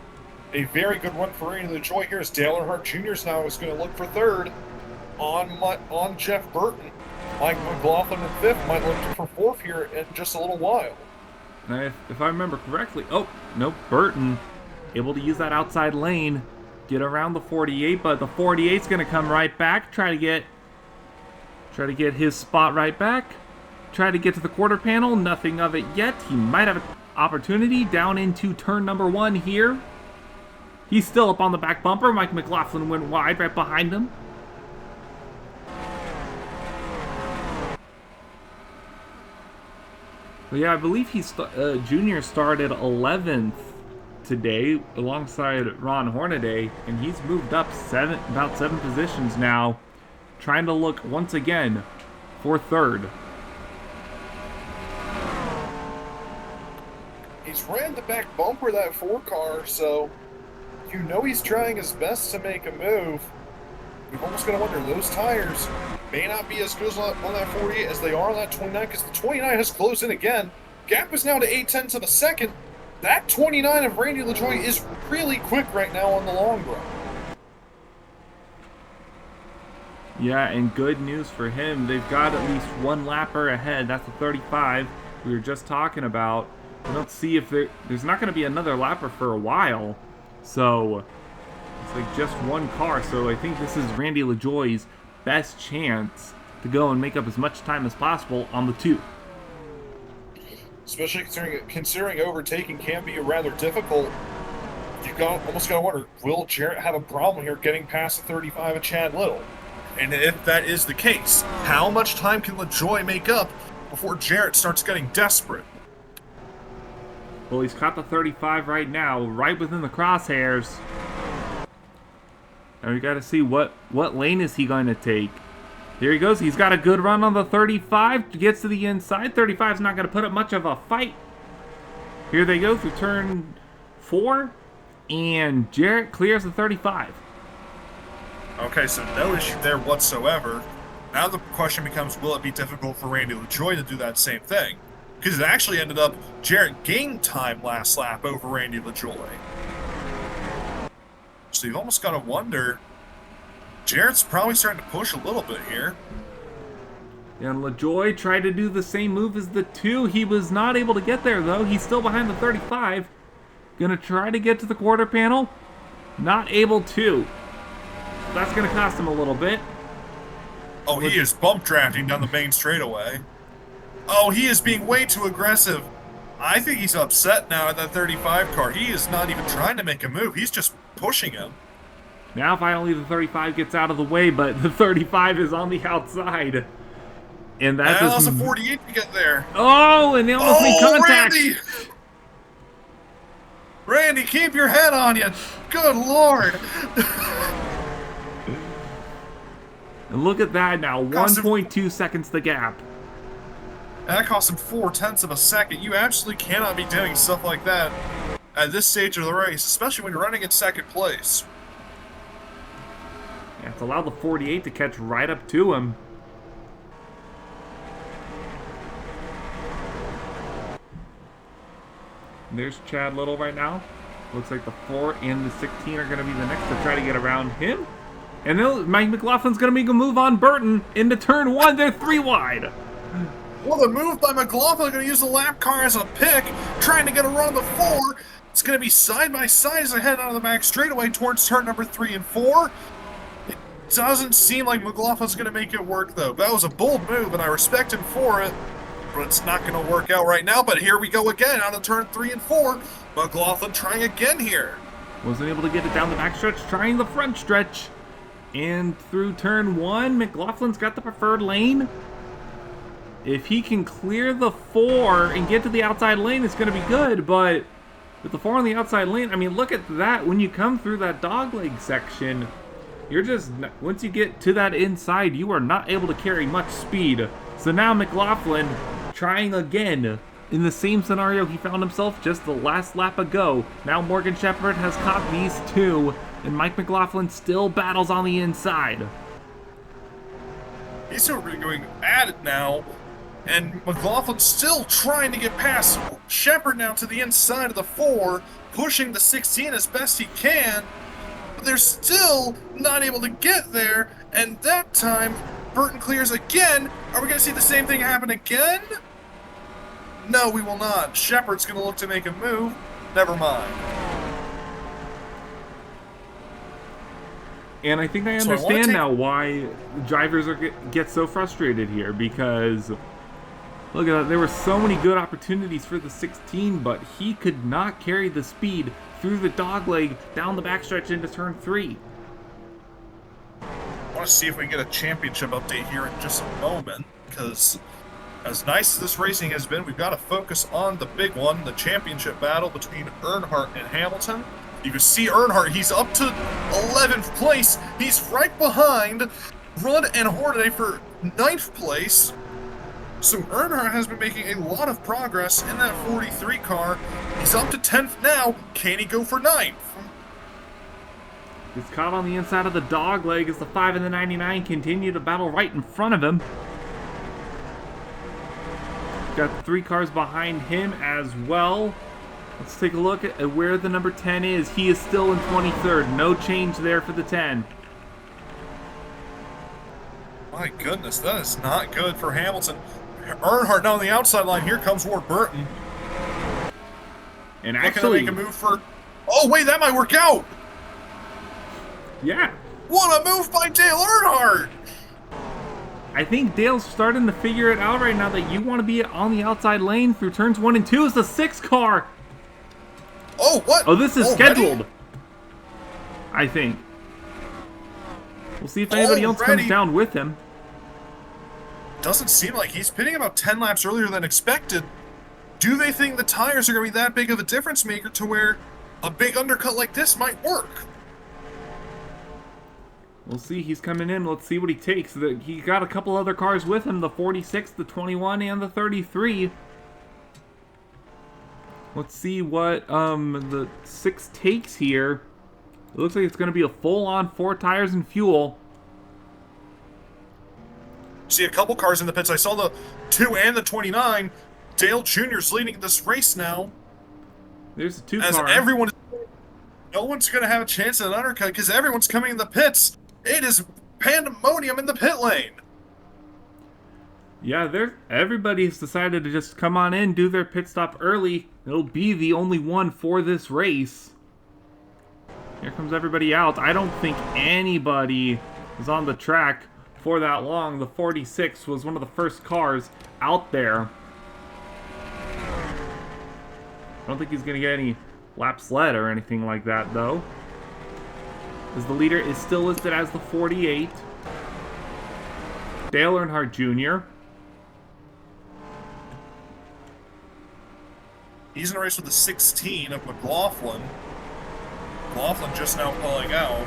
A very good run for Randy LaJoie here as Dale Earnhardt Jr. now is going to look for third on Jeff Burton. Mike McLaughlin in 5th might look for 4th here in just a little while. Now, if I remember correctly, oh, nope, Burton able to use that outside lane, get around the 48, but the 48's going to come right back, try to get his spot right back, try to get to the quarter panel, nothing of it yet. He might have an opportunity down into turn number 1 here. He's still up on the back bumper. Mike McLaughlin went wide right behind him. But yeah, I believe Junior started 11th today alongside Ron Hornaday, and he's moved up about 7 positions now, trying to look once again for 3rd. He's ran the back bumper of that 4-car, so you know he's trying his best to make a move. You're almost going to wonder, those tires may not be as good on that 48 as they are on that 29, because the 29 has closed in again. Gap is now to 0.8 of a second. That 29 of Randy LaJoie is really quick right now on the long run. Yeah, and good news for him. They've got at least one lapper ahead. That's the 35 we were just talking about. We don't see if there's not going to be another lapper for a while. So it's like just one car. So I think this is Randy LaJoie's best chance to go and make up as much time as possible on the 2. Especially considering overtaking can be rather difficult. You almost got to wonder, will Jarrett have a problem here getting past the 35 of Chad Little? And if that is the case, how much time can LaJoie make up before Jarrett starts getting desperate? Well, he's caught the 35 right now, right within the crosshairs. Now we got to see what lane is he going to take. There he goes. He's got a good run on the 35. Gets to the inside. 35's not going to put up much of a fight. Here they go through turn 4. And Jarrett clears the 35. Okay, so no issue there whatsoever. Now the question becomes, will it be difficult for Randy LaJoie to do that same thing? Because it actually ended up Jarrett gained time last lap over Randy LaJoie. So you've almost got to wonder, Jarrett's probably starting to push a little bit here. And LaJoie tried to do the same move as the 2. He was not able to get there, though. He's still behind the 35. Gonna try to get to the quarter panel. Not able to. That's gonna cost him a little bit. Oh, he is bump drafting down the main straightaway. Oh, he is being way too aggressive. I think he's upset now at that 35 car. He is not even trying to make a move. He's just pushing him. Now finally the 35 gets out of the way, but the 35 is on the outside. And that allows a 48 to get there. Oh, and they almost made contact. Randy, keep your head on you. Good Lord. And look at that now, 1.2 seconds the gap. That cost him 0.4 of a second. You absolutely cannot be doing stuff like that at this stage of the race, especially when you're running in second place. Yeah, it's allowed the 48 to catch right up to him. And there's Chad Little right now. Looks like the 4 and the 16 are going to be the next to try to get around him. And then Mike McLaughlin's going to make a move on Burton into turn 1. They're 3 wide. Well, the move by McLaughlin, going to use the lap car as a pick, trying to get a run on the 4. It's going to be side by side as I head out of the back straightaway towards turn number 3 and 4. It doesn't seem like McLaughlin's going to make it work, though. That was a bold move, and I respect him for it, but it's not going to work out right now. But here we go again out of turn 3 and 4. McLaughlin trying again here. Wasn't able to get it down the backstretch, trying the front stretch. And through turn 1, McLaughlin's got the preferred lane. If he can clear the 4 and get to the outside lane, it's going to be good. But with the 4 on the outside lane, I mean, look at that. When you come through that dogleg section, you're just, once you get to that inside, you are not able to carry much speed. So now McLaughlin trying again in the same scenario he found himself just the last lap ago. Now Morgan Shepherd has caught these two, and Mike McLaughlin still battles on the inside. He's still really going at it now, and McLaughlin's still trying to get past Shepherd now to the inside of the 4, pushing the 16 as best he can, but they're still not able to get there, and that time Burton clears again. Are we going to see the same thing happen again? No, we will not. Shepherd's going to look to make a move. Never mind. And I think I understand now why drivers get so frustrated here, because look at that, there were so many good opportunities for the 16, but he could not carry the speed through the dogleg down the backstretch into turn 3. I want to see if we can get a championship update here in just a moment, because as nice as this racing has been, we've got to focus on the big one, the championship battle between Earnhardt and Hamilton. You can see Earnhardt, he's up to 11th place. He's right behind Rudd and Hornaday for 9th place. So Earnhardt has been making a lot of progress in that 43 car. He's up to 10th now. Can he go for 9th? He's caught on the inside of the dogleg as the 5 and the 99 continue to battle right in front of him. Got 3 cars behind him as well. Let's take a look at where the number 10 is. He is still in 23rd. No change there for the 10. My goodness, that is not good for Hamilton. Earnhardt now on the outside line. Here comes Ward Burton. And looking actually, to make a move for... Oh, wait, that might work out. yeah. What a move by Dale Earnhardt. I think Dale's starting to figure it out right now that you want to be on the outside lane through turns 1 and 2 is the 6 car. Oh, what? Oh, this is Already? scheduled. I think. We'll see if anybody else comes down with him. Doesn't seem like he's pitting about 10 laps earlier than expected. Do they think the tires are going to be that big of a difference maker to where a big undercut like this might work? We'll see. He's coming in. Let's see what he takes. He got a couple other cars with him, the 46, the 21, and the 33. Let's see what the 6 takes here. It looks like it's going to be a full-on 4 tires and fuel. See a couple cars in the pits. I saw the 2 and the 29. Dale Jr.'s leading this race now. There's the 2 as car. No one's going to have a chance at an undercut because everyone's coming in the pits. It is pandemonium in the pit lane. Yeah, everybody's decided to just come on in, do their pit stop early. It'll be the only one for this race. Here comes everybody out. I don't think anybody was on the track for that long. The 46 was one of the first cars out there. I don't think he's going to get any laps led or anything like that, though, as the leader is still listed as the 48. Dale Earnhardt Jr. He's in a race with the 16 of McLaughlin. McLaughlin just now pulling out.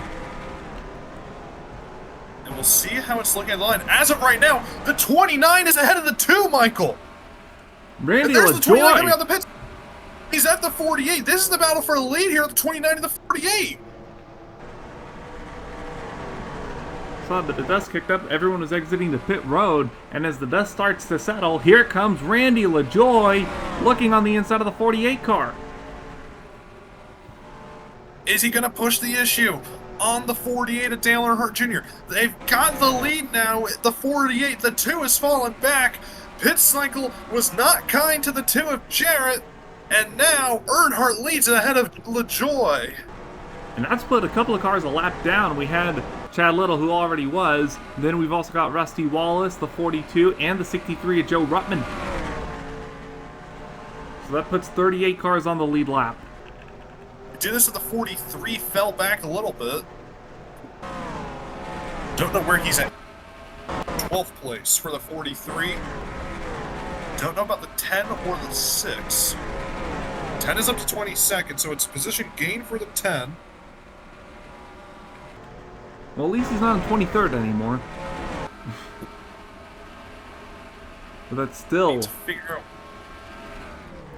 And we'll see how it's looking at the line. As of right now, the 29 is ahead of the 2, Michael. Randy there's the 29 LaJoy. coming out the pits. He's at the 48. This is the battle for the lead here at the 29 and the 48. Saw that the dust kicked up, everyone was exiting the pit road, and as the dust starts to settle, here comes Randy LaJoy looking on the inside of the 48 car. Is he going to push the issue on the 48 of Dale Earnhardt Jr.? They've got the lead now. The 48, the 2 has fallen back. pit cycle was not kind to the two of Jarrett, and now Earnhardt leads ahead of LaJoie. And that's put a couple of cars a lap down. We had Chad Little, who already was. Then we've also got Rusty Wallace, the 42, and the 63 of Joe Ruttman. So that puts 38 cars on the lead lap. We did this with the 43, fell back a little bit. Don't know where he's at. 12th place for the 43. Don't know about the 10 or the 6. 10 is up to 22nd, so it's position gain for the 10. Well, at least he's not in 23rd anymore. But that's still... Need to figure out.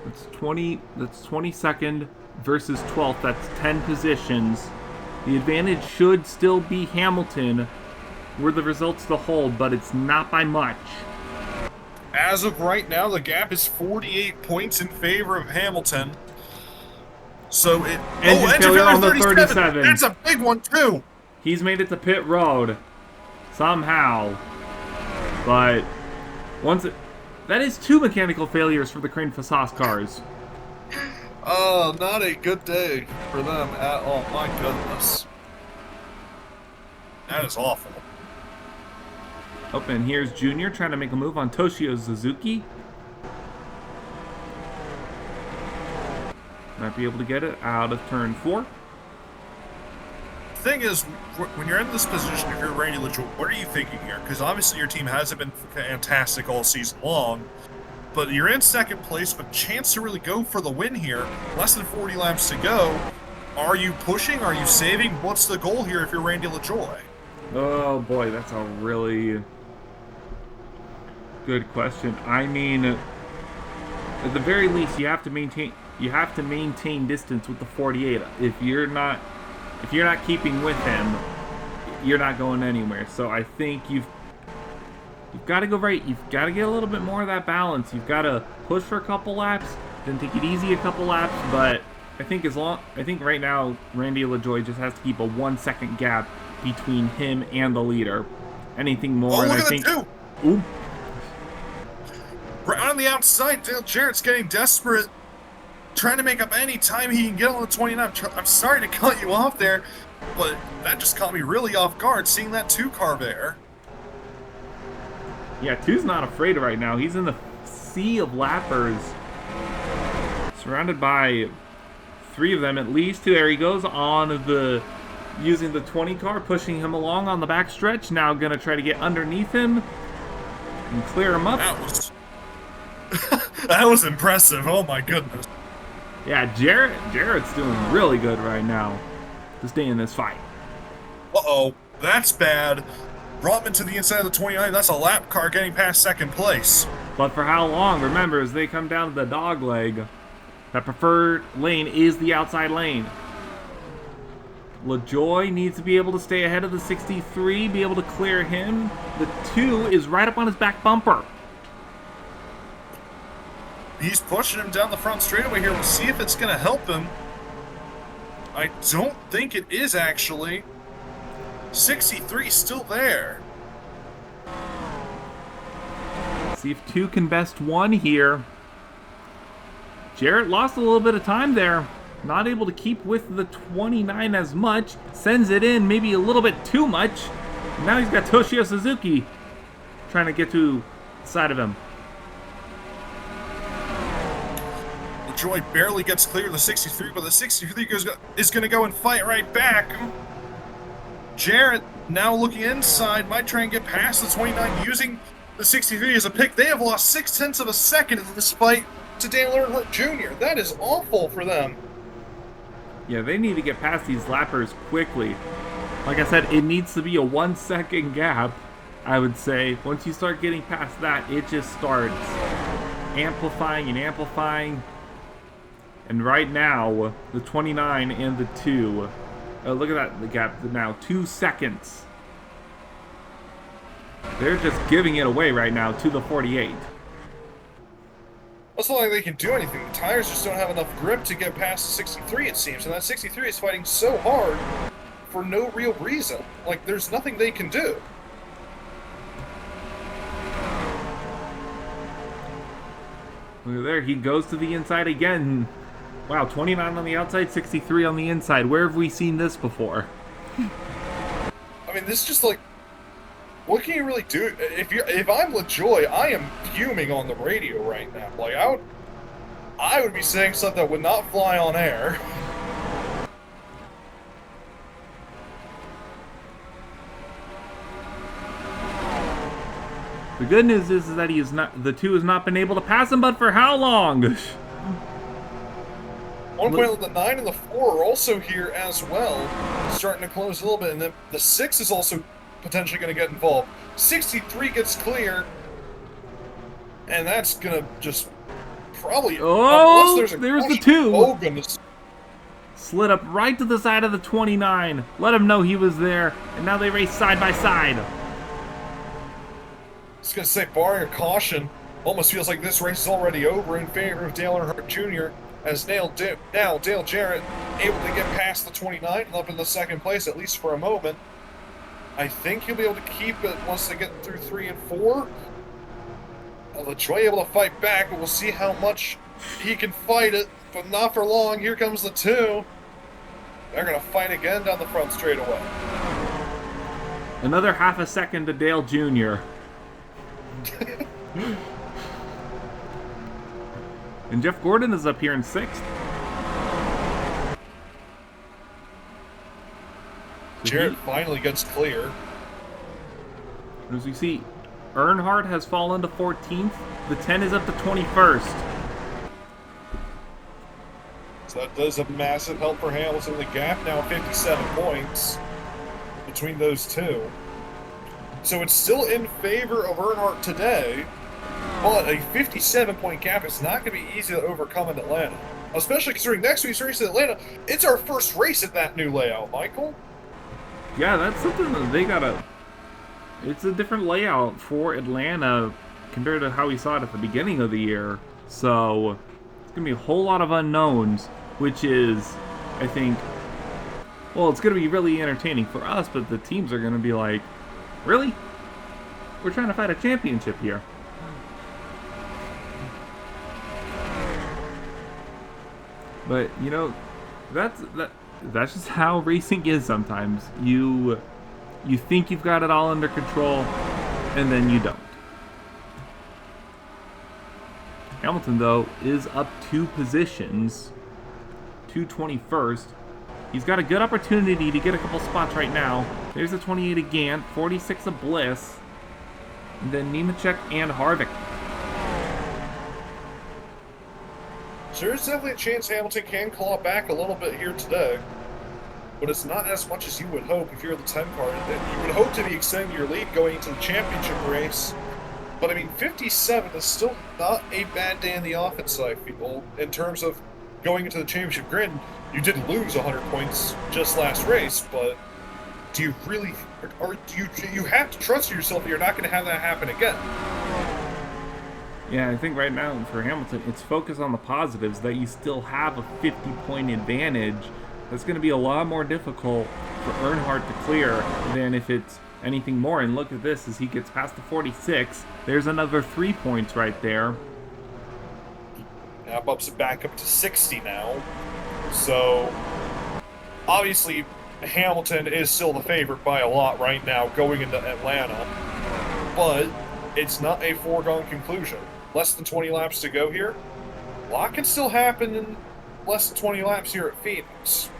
That's 22nd versus 12th. That's 10 positions. The advantage should still be Hamilton were the results to hold, but it's not by much. As of right now, the gap is 48 points in favor of Hamilton. So it... Engine failure on the 37. That's a big one, too! He's made it to pit road. Somehow. But that is 2 mechanical failures for the Crane Fasas cars. Oh, not a good day for them at all. My goodness. That is awful. Oh, and here's Junior trying to make a move on Toshio Suzuki. Might be able to get it out of turn 4. The thing is, when you're in this position, if you're Randy LaJoie, what are you thinking here? Because obviously your team hasn't been fantastic all season long, but you're in second place with a chance to really go for the win here. Less than 40 laps to go. Are you pushing? Are you saving? What's the goal here if you're Randy LaJoie? Oh boy, that's a really good question. I mean, at the very least, you have to maintain distance with the 48. If you're not keeping with him, you're not going anywhere. So I think you've got to go right. You've got to get a little bit more of that balance. You've got to push for a couple laps, then take it easy a couple laps. But I think right now Randy LaJoie just has to keep a 1 second gap between him and the leader. Anything more, look and at I think. Two. Ooh. Right on the outside, Dale Jarrett's getting desperate, trying to make up any time he can get on the 29. I'm sorry to cut you off there, but that just caught me really off guard, seeing that 2 car there. Yeah, 2's not afraid right now. He's in the sea of lappers, surrounded by 3 of them at least. There he goes on using the 20 car, pushing him along on the back stretch. Now gonna try to get underneath him and clear him up. That was impressive. Oh my goodness. Yeah, Jarrett's doing really good right now to stay in this fight. Uh-oh, that's bad. Ruttman to the inside of the 29. That's a lap car getting past second place. But for how long? Remember, as they come down to the dog leg, that preferred lane is the outside lane. LaJoie needs to be able to stay ahead of the 63, be able to clear him. The 2 is right up on his back bumper. He's pushing him down the front straightaway here. We'll see if it's going to help him. I don't think it is, actually. 63 still there. See if 2 can best 1 here. Jarrett lost a little bit of time there. Not able to keep with the 29 as much. Sends it in maybe a little bit too much. Now he's got Toshio Suzuki trying to get to the side of him. LaJoie barely gets clear of the 63, but the 63 is going to go and fight right back. Jarrett now looking inside, might try and get past the 29 using the 63 as a pick. They have lost 0.6 of a second in this fight to Dale Earnhardt Jr. That is awful for them. Yeah, they need to get past these lappers quickly. Like I said, it needs to be a 1 second gap, I would say. Once you start getting past that, it just starts amplifying and amplifying. And right now, the 29 and the 2, look at that, the gap now, 2 seconds. They're just giving it away right now to the 48. It's not like they can do anything. The tires just don't have enough grip to get past the 63, it seems. And that 63 is fighting so hard for no real reason. Like, there's nothing they can do. Look at there, he goes to the inside again. Wow, 29 on the outside, 63 on the inside. Where have we seen this before? I mean, this is just like, what can you really do? If I'm LaJoy, I am fuming on the radio right now. Like, I would be saying something that would not fly on air. The good news is that the two has not been able to pass him, but for how long? 1 point, the 9 and the 4 are also here as well, starting to close a little bit, and then the 6 is also potentially going to get involved. 63 gets clear, and that's going to just probably... Oh, there's the 2. Oh, goodness. Slid up right to the side of the 29. Let him know he was there, and now they race side by side. I was going to say, barring a caution, almost feels like this race is already over in favor of Dale Earnhardt Jr., as now Dale Jarrett able to get past the 29 and up in the second place, at least for a moment. I think he'll be able to keep it once they get through 3 and 4. LaJoy able to fight back, but we'll see how much he can fight it, but not for long. Here comes the 2. They're going to fight again down the front straightaway. Another half a second to Dale Jr. And Jeff Gordon is up here in 6th. Jarrett finally gets clear. As you see, Earnhardt has fallen to 14th. The 10 is up to 21st. So that does a massive help for Hamilton. The gap now 57 points between those two. So it's still in favor of Earnhardt today, but a 57-point gap is not going to be easy to overcome in Atlanta. Especially considering next week's race in Atlanta, it's our first race at that new layout, Michael. Yeah, that's something that they gotta... It's a different layout for Atlanta compared to how we saw it at the beginning of the year. So, it's going to be a whole lot of unknowns, which is, I think... Well, it's going to be really entertaining for us, but the teams are going to be like, really? We're trying to fight a championship here. But, you know, that's just how racing is sometimes. You think you've got it all under control, and then you don't. Hamilton, though, is up 2 positions to 21st. He's got a good opportunity to get a couple spots right now. There's a 28 of Gant, 46 of Bliss, and then Nemechek and Harvick. So there's definitely a chance Hamilton can claw back a little bit here today. But it's not as much as you would hope if you're the 10 car. You would hope to be extending your lead going into the championship race. But I mean, 57 is still not a bad day in the offense side, people. In terms of going into the championship grid, you did lose 100 points just last race, but do you really, or do you have to trust yourself that you're not going to have that happen again? Yeah, I think right now for Hamilton, it's focus on the positives, that you still have a 50-point advantage. That's going to be a lot more difficult for Earnhardt to clear than if it's anything more. And look at this, as he gets past the 46, there's another 3 points right there. Now bumps it back up to 60 now. So, obviously, Hamilton is still the favorite by a lot right now going into Atlanta. But it's not a foregone conclusion. Less than 20 laps to go here. A lot can still happen in less than 20 laps here at Phoenix.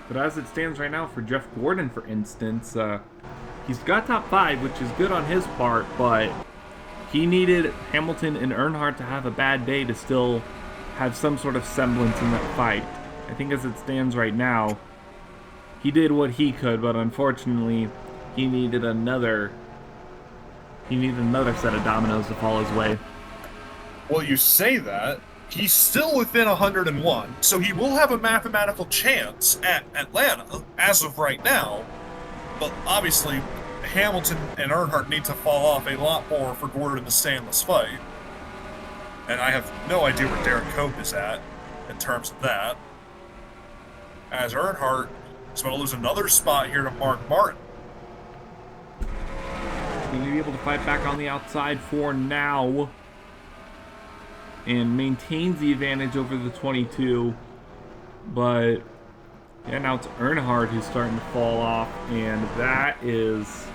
But as it stands right now for Jeff Gordon, for instance, he's got top 5, which is good on his part, but he needed Hamilton and Earnhardt to have a bad day to still have some sort of semblance in that fight. I think as it stands right now, he did what he could, but unfortunately, he needed another set of dominoes to fall his way. Well, you say that. He's still within 101, so he will have a mathematical chance at Atlanta as of right now. But obviously, Hamilton and Earnhardt need to fall off a lot more for Gordon to stay in this fight. And I have no idea where Derek Cope is at in terms of that. As Earnhardt is going to lose another spot here to Mark Martin. He's going to be able to fight back on the outside for now. and maintains the advantage over the 22. But yeah, now it's Earnhardt who's starting to fall off, and that is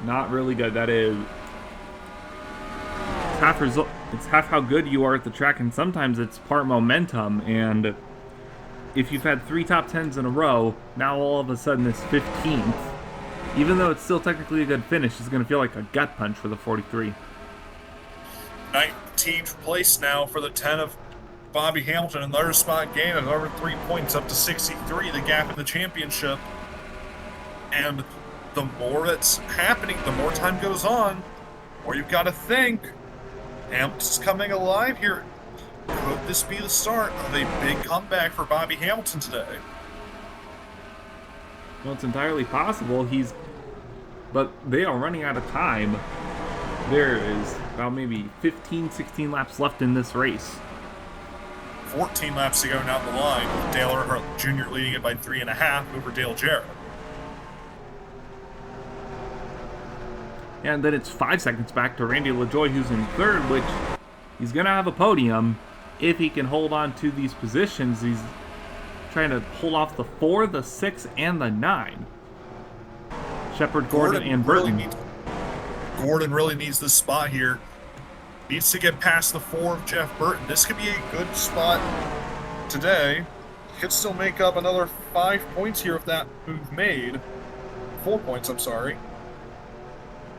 not really good. That is it's half how good you are at the track, and sometimes it's part momentum. And if you've had 3 top 10s in a row, now all of a sudden this 15th, even though it's still technically a good finish, is going to feel like a gut punch for the 43. 19th place now for the 10 of Bobby Hamilton. Another spot gain, another 3 points up to 63, the gap in the championship. And the more that's happening, the more time goes on, or you've got to think, Hamilton's coming alive here. Could this be the start of a big comeback for Bobby Hamilton today? Well, it's entirely possible. But they are running out of time. There is about maybe 15, 16 laps left in this race. 14 laps to go down the line, with Dale Earnhardt Jr. leading it by 3.5 over Dale Jarrett. And then it's 5 seconds back to Randy LaJoie, who's in third, which he's going to have a podium if he can hold on to these positions. He's trying to hold off the 4, the 6, and the 9. Shepard, Gordon, and Burton. Gordon really needs this spot here. Needs to get past the 4 of Jeff Burton. This could be a good spot today. Could still make up another 5 points here if that move made. 4 points, I'm sorry.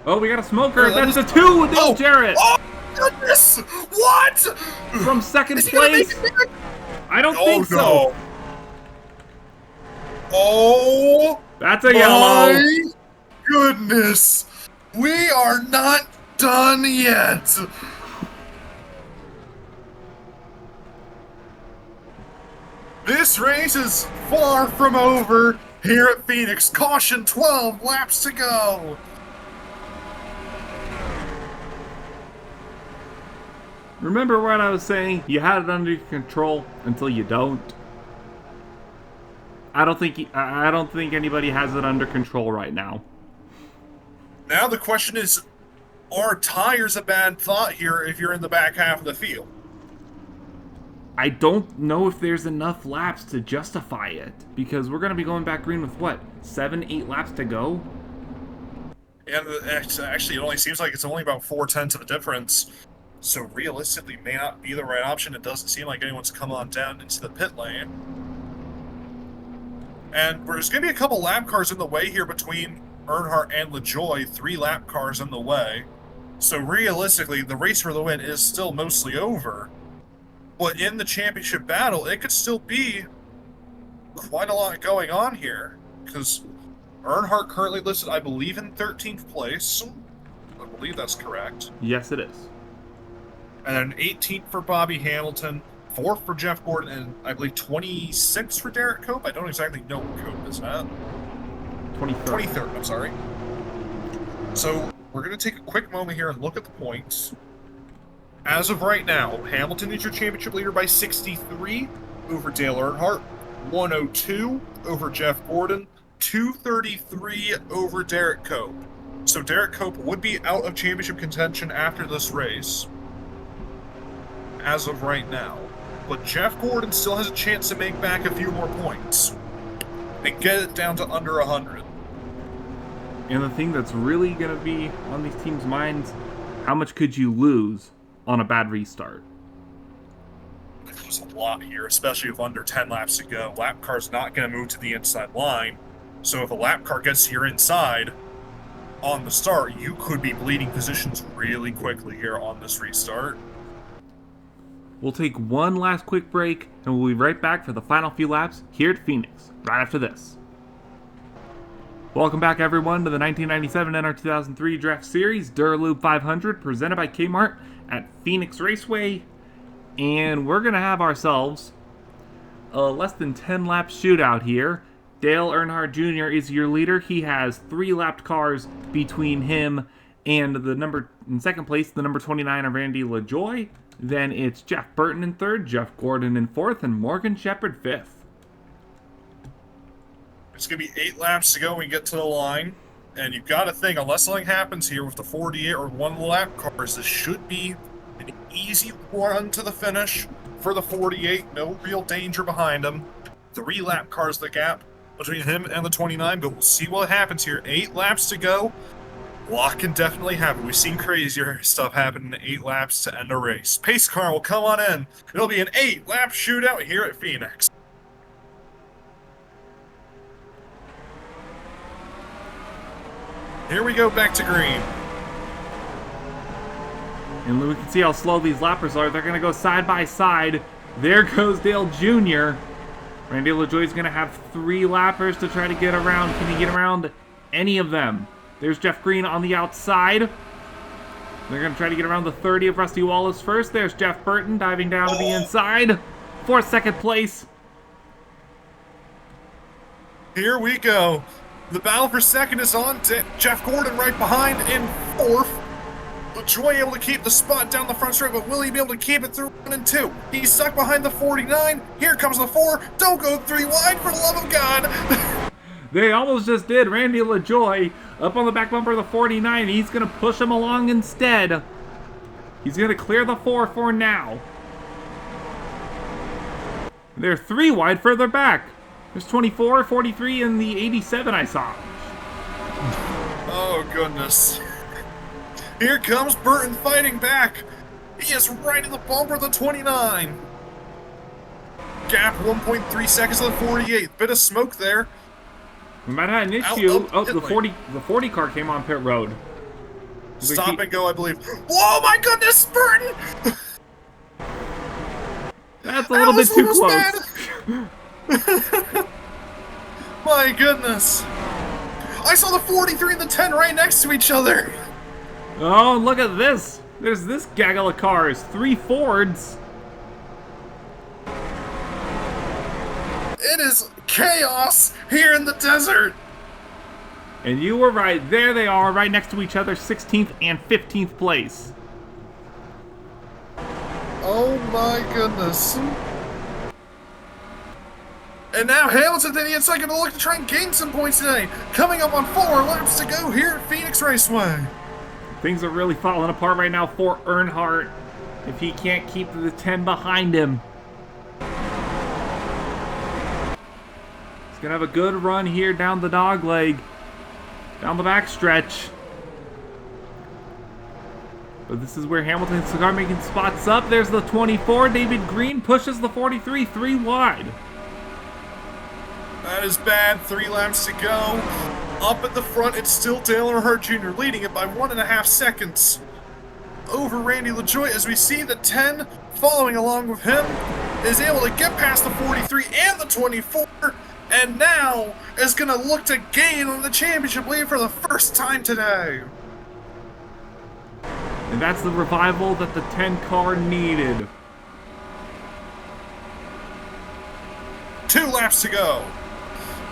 Oh, we got a smoker. That's a 2 with Dale Jarrett. Oh, goodness! What? From second place? I don't think so. No. Oh, that's a yellow. My goodness. We are not done yet. This race is far from over here at Phoenix. Caution, 12 laps to go. Remember what I was saying? You had it under control until you don't. I don't think anybody has it under control right now. Now the question is, are tires a bad thought here if you're in the back half of the field? I don't know if there's enough laps to justify it, because we're going to be going back green with what, 7, 8 laps to go? And actually, it only seems like it's only about 4/10 of a difference. So realistically, may not be the right option. It doesn't seem like anyone's come on down into the pit lane. And there's going to be a couple lap cars in the way here between Earnhardt and LaJoie. 3 lap cars in the way. So realistically, the race for the win is still mostly over. But in the championship battle, it could still be quite a lot going on here. Because Earnhardt currently listed, I believe, in 13th place. I believe that's correct. Yes, it is. And then 18th for Bobby Hamilton, 4th for Jeff Gordon, and I believe 26th for Derek Cope. I don't exactly know what Cope is at. 23rd. 23rd, I'm sorry. So we're going to take a quick moment here and look at the points. As of right now, Hamilton is your championship leader by 63 over Dale Earnhardt, 102 over Jeff Gordon, 233 over Derek Cope. So Derek Cope would be out of championship contention after this race, as of right now. But Jeff Gordon still has a chance to make back a few more points and get it down to under 100. And the thing that's really going to be on these teams' minds, how much could you lose on a bad restart? There's a lot here, especially with under 10 laps to go. Lap car's not going to move to the inside line. So if a lap car gets to your inside on the start, you could be bleeding positions really quickly here on this restart. We'll take one last quick break, and we'll be right back for the final few laps here at Phoenix, right after this. Welcome back, everyone, to the 1997 NR2003 Draft Series Dura Lube 500, presented by Kmart at Phoenix Raceway. And we're going to have ourselves a less than 10 lap shootout here. Dale Earnhardt Jr. is your leader. He has 3 lapped cars between him and in second place, the number 29 of Randy LaJoie. Then it's Jeff Burton in third, Jeff Gordon in fourth, and Morgan Shepherd fifth. It's going to be 8 laps to go when we get to the line. And you've got to think, unless something happens here with the 48 or one lap cars, this should be An easy run to the finish for the 48. No real danger behind him. 3 lap cars the gap between him and the 29, but we'll see what happens here. 8 laps to go. A lot can definitely happen. We've seen crazier stuff happen in 8 laps to end a race. Pace car will come on in. It'll be an 8-lap shootout here at Phoenix. Here we go back to green. And we can see how slow these lappers are. They're going to go side by side. There goes Dale Jr. Randy LaJoie's going to have 3 lappers to try to get around. Can he get around any of them? There's Jeff Green on the outside. They're going to try to get around the 30 of Rusty Wallace first. There's Jeff Burton diving down to the inside for second place. Here we go. The battle for second is on. Jeff Gordon right behind in 4th. LaJoie able to keep the spot down the front straight, but will he be able to keep it through 1 and 2? He's stuck behind the 49. Here comes the 4. Don't go 3 wide, for the love of God. They almost just did. Randy LaJoie up on the back bumper of the 49. He's going to push him along instead. He's going to clear the 4 for now. They're 3 wide further back. There's 24, 43, and the 87 I saw. Oh, goodness. Here comes Burton fighting back. He is right in the bumper of the 29. Gap 1.3 seconds to the 48. Bit of smoke there. We might have an issue. The 40 car came on pit road. Stop and go, I believe. Oh my goodness, Burton! That's a little bit too close. My goodness. I saw the 43 and the 10 right next to each other. Oh, look at this. There's this gaggle of cars. 3 Fords. It is chaos here in the desert. And you were right. There they are, right next to each other, 16th and 15th place. Oh my goodness. And now Hamilton to the inside going to look to try and gain some points today. Coming up on 4 laps to go here at Phoenix Raceway. Things are really falling apart right now for Earnhardt if he can't keep the 10 behind him. He's going to have a good run here down the dog leg, down the back stretch. But this is where Hamilton's car making spots up. There's the 24. David Green pushes the 43 3 wide. That is bad. 3 laps to go. Up at the front, it's still Dale Earnhardt Jr. leading it by 1.5 seconds over Randy LaJoie as we see the 10 following along with him is able to get past the 43 and the 24 and now is going to look to gain on the championship lead for the first time today. And that's the revival that the 10 car needed. 2 laps to go.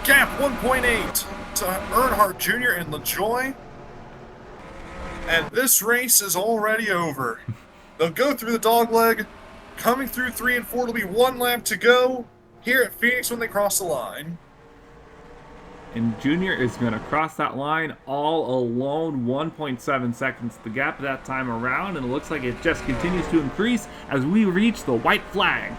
Gap 1.8 to Earnhardt Jr. and LaJoie. And this race is already over. They'll go through the dog leg. Coming through 3 and 4, it'll be 1 lap to go here at Phoenix when they cross the line. And Junior is going to cross that line all alone. 1.7 seconds the gap that time around. And it looks like it just continues to increase as we reach the white flag.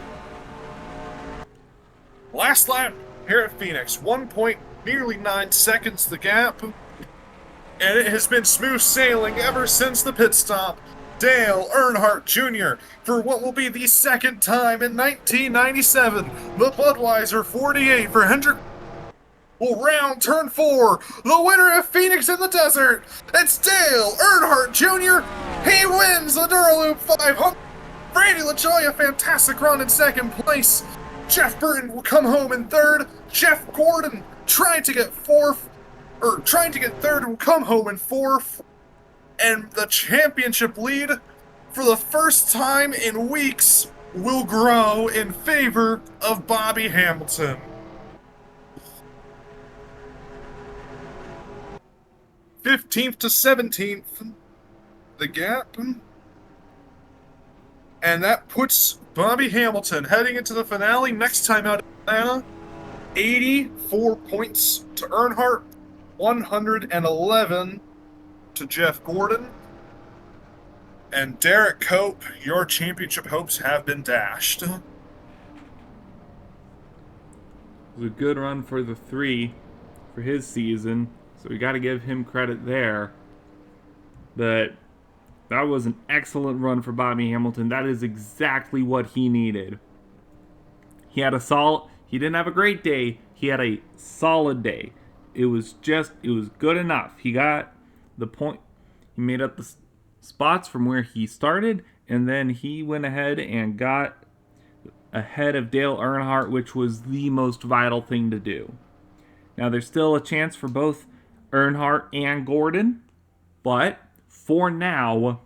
Last lap here at Phoenix. 1.9 seconds the gap. And it has been smooth sailing ever since the pit stop. Dale Earnhardt Jr. for what will be the second time in 1997. The Budweiser 48 for Hendrick will round turn 4. The winner of Phoenix in the Desert. It's Dale Earnhardt Jr. He wins the Dura Lube 500. Randy LaJoie, a fantastic run in second place. Jeff Burton will come home in 3rd. Jeff Gordon trying to get 3rd and will come home in 4th. And the championship lead, for the first time in weeks, will grow in favor of Bobby Hamilton. '15th to 17th, the gap. And that puts Bobby Hamilton heading into the finale next time out in Atlanta. 84 points to Earnhardt, 111 to Jeff Gordon. And Derek Cope, your championship hopes have been dashed. It was a good run for the 3 for his season, so we got to give him credit there. But that was an excellent run for Bobby Hamilton. That is exactly what he needed. He didn't have a great day. He had a solid day. It was good enough. He got the point. He made up the spots from where he started, and then he went ahead and got ahead of Dale Earnhardt, which was the most vital thing to do. Now, there's still a chance for both Earnhardt and Gordon, but for now,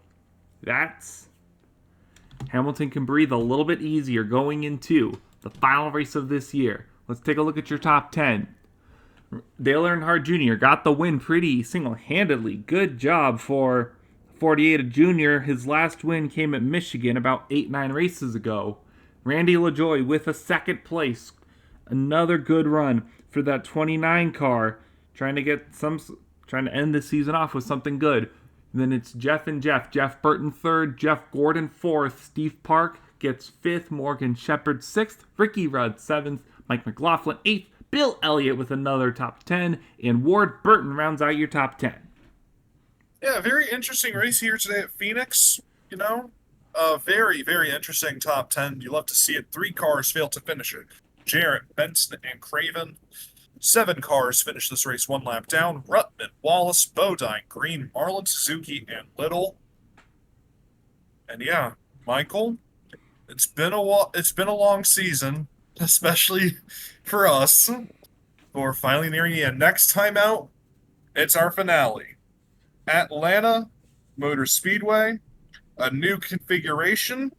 Hamilton can breathe a little bit easier going into the final race of this year. Let's take a look at your top 10. Dale Earnhardt Jr. got the win pretty single-handedly. Good job for 48 Jr. His last win came at Michigan about 8-9 races ago. Randy LaJoie with a second place. Another good run for that 29 car, trying to end the season off with something good. And then it's Jeff and Jeff. Jeff Burton third, Jeff Gordon fourth, Steve Park gets fifth, Morgan Shepherd sixth, Ricky Rudd seventh, Mike McLaughlin eighth, Bill Elliott with another top 10, and Ward Burton rounds out your top 10. Yeah, very interesting race here today at Phoenix. Very, very interesting top 10. You love to see it. 3 cars failed to finish it. Jarrett, Benson, and Craven. 7 cars finished this race 1 lap down. Ruttman, Wallace, Bodine, Green, Marlin, Suzuki, and Little. And yeah, Michael, it's been a long season, especially for us. We're finally nearing the end. Next time out, it's our finale. Atlanta Motor Speedway, a new configuration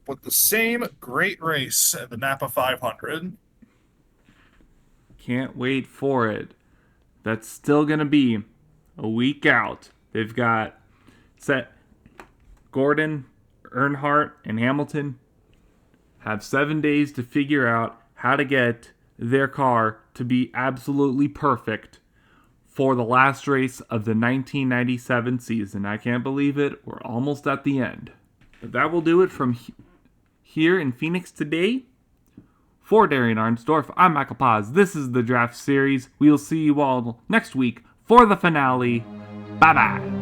with the same great race at the Napa 500. Can't wait for it. That's still going to be a week out. They've got Gordon, Earnhardt, and Hamilton have 7 days to figure out how to get their car to be absolutely perfect for the last race of the 1997 season. I can't believe it. We're almost at the end. But that will do it from here in Phoenix today. For Darien Arnsdorff, I'm Michael Paz. This is the Draft Series. We'll see you all next week for the finale. Bye-bye.